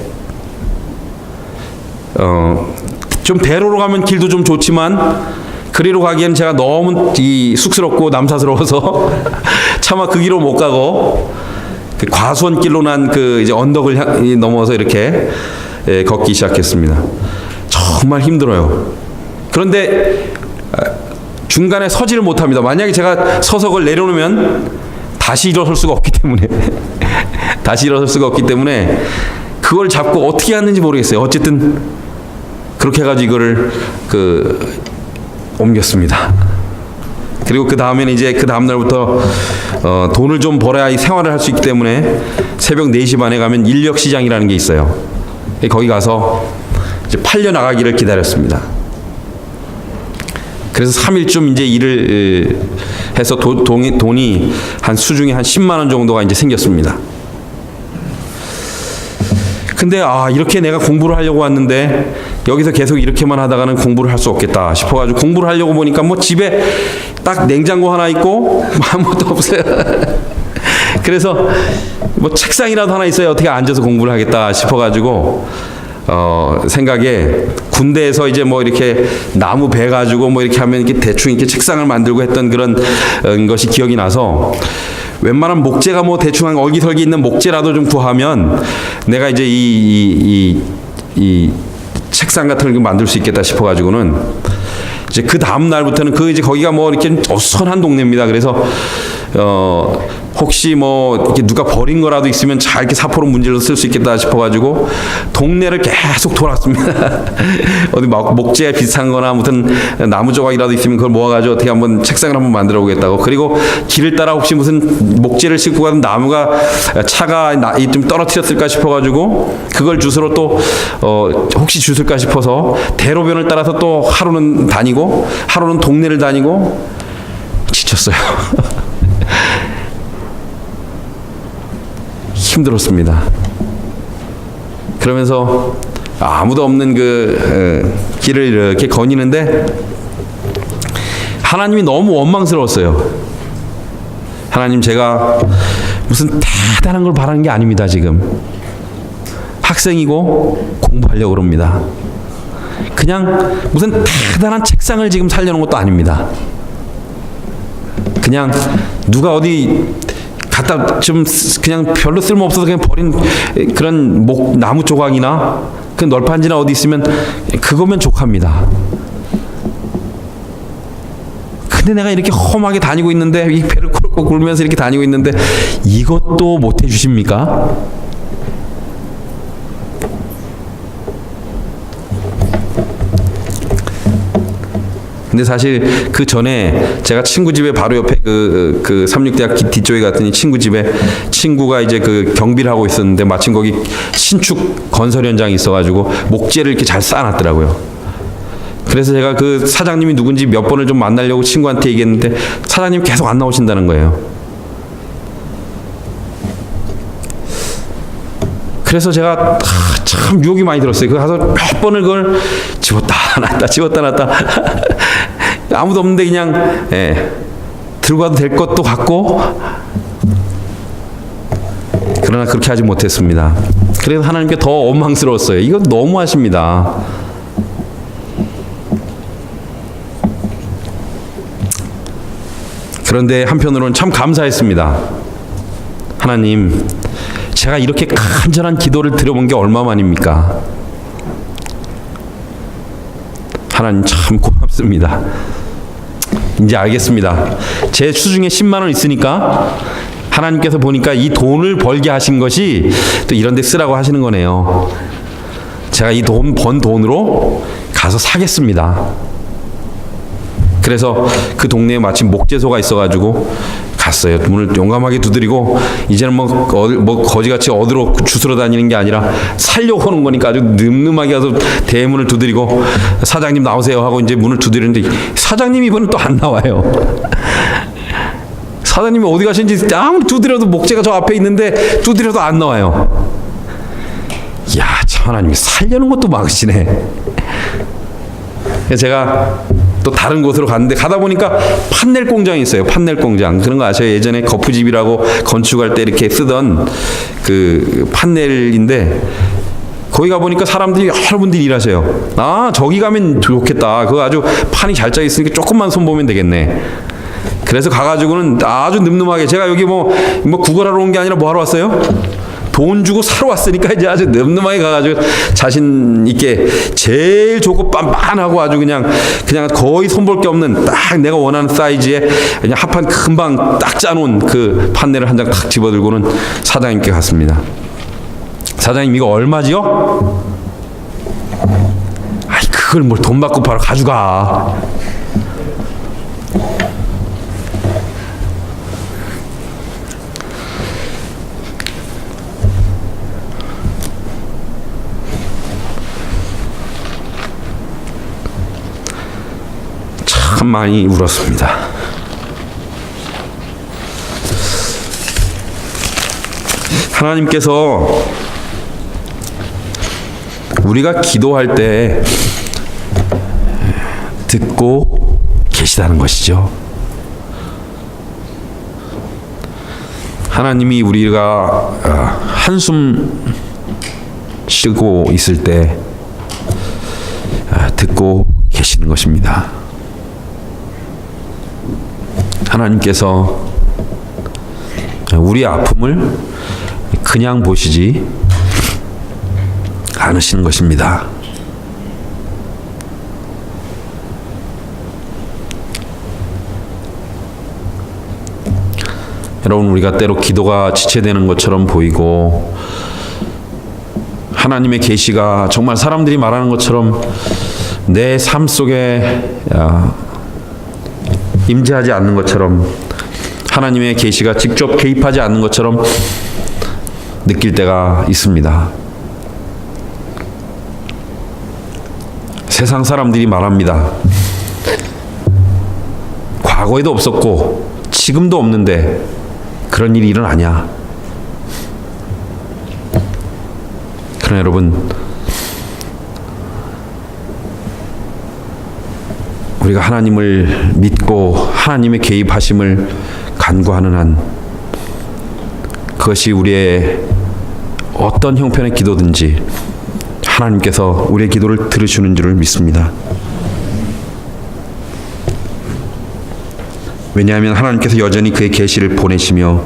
좀 대로로 가면 길도 좀 좋지만 그리로 가기엔 제가 너무 쑥스럽고 남사스러워서 차마 그 길로 못 가고 그 과수원길로 난 그 이제 언덕을 넘어서 이렇게 걷기 시작했습니다. 정말 힘들어요. 그런데 중간에 서지를 못합니다. 만약에 제가 서서 그걸 내려놓으면 다시 일어설 수가 없기 때문에 다시 일어설 수가 없기 때문에 그걸 잡고 어떻게 하는지 모르겠어요. 어쨌든 그렇게 해가지고 이거를 옮겼습니다. 그리고 그 다음에는 이제 그 다음 날부터 돈을 좀 벌어야 이 생활을 할 수 있기 때문에 새벽 4시 반에 가면 인력시장이라는 게 있어요. 거기 가서 이제 팔려 나가기를 기다렸습니다. 그래서 3일쯤 이제 일을 해서 돈이 한 수중에 한 10만 원 정도가 이제 생겼습니다. 근데 이렇게 내가 공부를 하려고 왔는데 여기서 계속 이렇게만 하다가는 공부를 할 수 없겠다 싶어가지고 공부를 하려고 보니까 뭐 집에 딱 냉장고 하나 있고 아무것도 없어요. 그래서 뭐 책상이라도 하나 있어야 어떻게 앉아서 공부를 하겠다 싶어가지고 생각에 군대에서 이제 뭐 이렇게 나무 베 가지고 뭐 이렇게 하면 이렇게 대충 이렇게 책상을 만들고 했던 그런 것이 기억이 나서, 웬만한 목재가 뭐 대충 한 얼기설기 있는 목재라도 좀 구하면 내가 이제 이 책상 같은 걸 만들 수 있겠다 싶어가지고는 이제 그 다음 날부터는 이제 거기가 뭐 이렇게 어수선한 동네입니다. 그래서 혹시 뭐 이렇게 누가 버린 거라도 있으면 잘 이렇게 사포로 문질러 쓸 수 있겠다 싶어가지고 동네를 계속 돌았습니다. 어디 막 목재 비슷한 거나 무슨 나무 조각이라도 있으면 그걸 모아가지고 어떻게 한번 책상을 한번 만들어 보겠다고. 그리고 길을 따라 혹시 무슨 목재를 싣고 가는 나무가 차가 좀 떨어뜨렸을까 싶어가지고 그걸 주스로 또 혹시 주술까 싶어서 대로변을 따라서 또 하루는 다니고 하루는 동네를 다니고 지쳤어요. 힘들었습니다. 그러면서 아무도 없는 그 길을 이렇게 거니는데 하나님이 너무 원망스러웠어요. 하나님, 제가 무슨 대단한 걸 바라는 게 아닙니다. 지금 학생이고 공부하려고 그럽니다. 그냥 무슨 대단한 책상을 지금 살려놓은 것도 아닙니다. 그냥 누가 어디 갖다 좀 그냥 별로 쓸모없어서 그냥 버린 그런 나무 조각이나 그 널판지나 어디 있으면 그거면 족합니다. 근데 내가 이렇게 험하게 다니고 있는데, 이 배를 꿇고 굴면서 이렇게 다니고 있는데 이것도 못 해주십니까? 근데 사실 그 전에 제가 친구 집에 바로 옆에 그 삼육대학 뒤쪽에 갔더니 친구 집에 친구가 이제 그 경비를 하고 있었는데 마침 거기 신축 건설 현장이 있어가지고 목재를 이렇게 잘 쌓아놨더라고요. 그래서 제가 그 사장님이 누군지 몇 번을 좀 만나려고 친구한테 얘기했는데 사장님 계속 안 나오신다는 거예요. 그래서 제가 참 유혹이 많이 들었어요. 그 가서 몇 번을 그걸 집었다 놨다 아무도 없는데 그냥 들고 가도 될 것도 같고, 그러나 그렇게 하지 못했습니다. 그래서 하나님께 더 원망스러웠어요. 이거 너무하십니다. 그런데 한편으로는 참 감사했습니다. 하나님, 제가 이렇게 간절한 기도를 드려본 게 얼마만입니까? 하나님 참 고맙습니다. 이제 알겠습니다. 제 수중에 10만 원 있으니까 하나님께서 보니까 이 돈을 벌게 하신 것이 또 이런 데 쓰라고 하시는 거네요. 제가 이 돈 번 돈으로 가서 사겠습니다. 그래서 그 동네에 마침 목재소가 있어가지고 갔어요. 문을 용감하게 두드리고, 이제는 뭐 거지같이 어디로 주스러 다니는 게 아니라 살려고 하는 거니까 아주 늠름하게 가서 대문을 두드리고, 사장님 나오세요 하고 이제 문을 두드리는데 사장님이 이번엔 또 안 나와요. 사장님이 어디 가신지 아무리 두드려도 목재가 저 앞에 있는데 두드려도 안 나와요. 야, 참 하나님이 살려는 것도 막으시네. 제가 또 다른 곳으로 갔는데, 가다 보니까 판넬 공장이 있어요. 판넬 공장. 그런 거 아셔요? 예전에 거푸집이라고 건축할 때 이렇게 쓰던 그 판넬인데, 거기 가보니까 사람들이 여러 분들이 일하세요. 아, 저기 가면 좋겠다. 그거 아주 판이 잘 짜 있으니까 조금만 손보면 되겠네. 그래서 가가지고는 아주 늠름하게, 제가 여기 뭐 구걸하러 온 게 아니라 뭐 하러 왔어요? 돈 주고 사러 왔으니까 이제 아주 늠름하게 가가지고 자신 있게 제일 좋고 빤빤하고 아주 그냥 거의 손볼 게 없는 딱 내가 원하는 사이즈에 그냥 합판 금방 딱 짜놓은 그 판넬을 한 장 탁 집어들고는 사장님께 갔습니다. 사장님, 이거 얼마지요? 아이, 그걸 뭘 돈 받고 바로 가져가. 참 많이 울었습니다. 하나님께서 우리가 기도할 때 듣고 계시다는 것이죠. 하나님이 우리가 한숨 쉬고 있을 때 듣고 계시는 것입니다. 하나님께서 우리의 아픔을 그냥 보시지 않으시는 것입니다. 여러분, 우리가 때로 기도가 지체되는 것처럼 보이고, 하나님의 계시가 정말 사람들이 말하는 것처럼 내 삶 속에 임재하지 않는 것처럼, 하나님의 계시가 직접 개입하지 않는 것처럼 느낄 때가 있습니다. 세상 사람들이 말합니다. 과거에도 없었고 지금도 없는데 그런 일이 일어나냐. 그러나 여러분, 우리가 하나님을 믿고 하나님의 개입하심을 간구하는 한, 그것이 우리의 어떤 형편의 기도든지 하나님께서 우리의 기도를 들으시는 줄을 믿습니다. 왜냐하면 하나님께서 여전히 그의 계시를 보내시며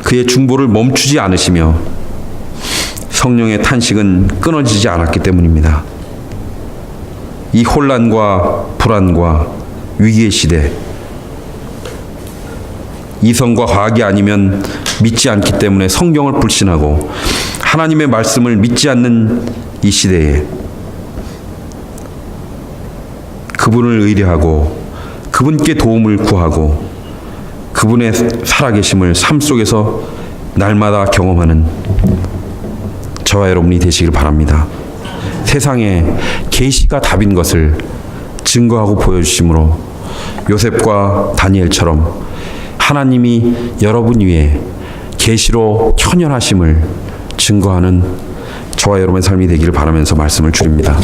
그의 중보를 멈추지 않으시며 성령의 탄식은 끊어지지 않았기 때문입니다. 이 혼란과 불안과 위기의 시대, 이성과 과학이 아니면 믿지 않기 때문에 성경을 불신하고 하나님의 말씀을 믿지 않는 이 시대에 그분을 의뢰하고 그분께 도움을 구하고 그분의 살아계심을 삶 속에서 날마다 경험하는 저와 여러분이 되시길 바랍니다. 세상에 계시가 답인 것을 증거하고 보여주심으로 요셉과 다니엘처럼 하나님이 여러분 위에 계시로 현현하심을 증거하는 저와 여러분의 삶이 되기를 바라면서 말씀을 줄입니다.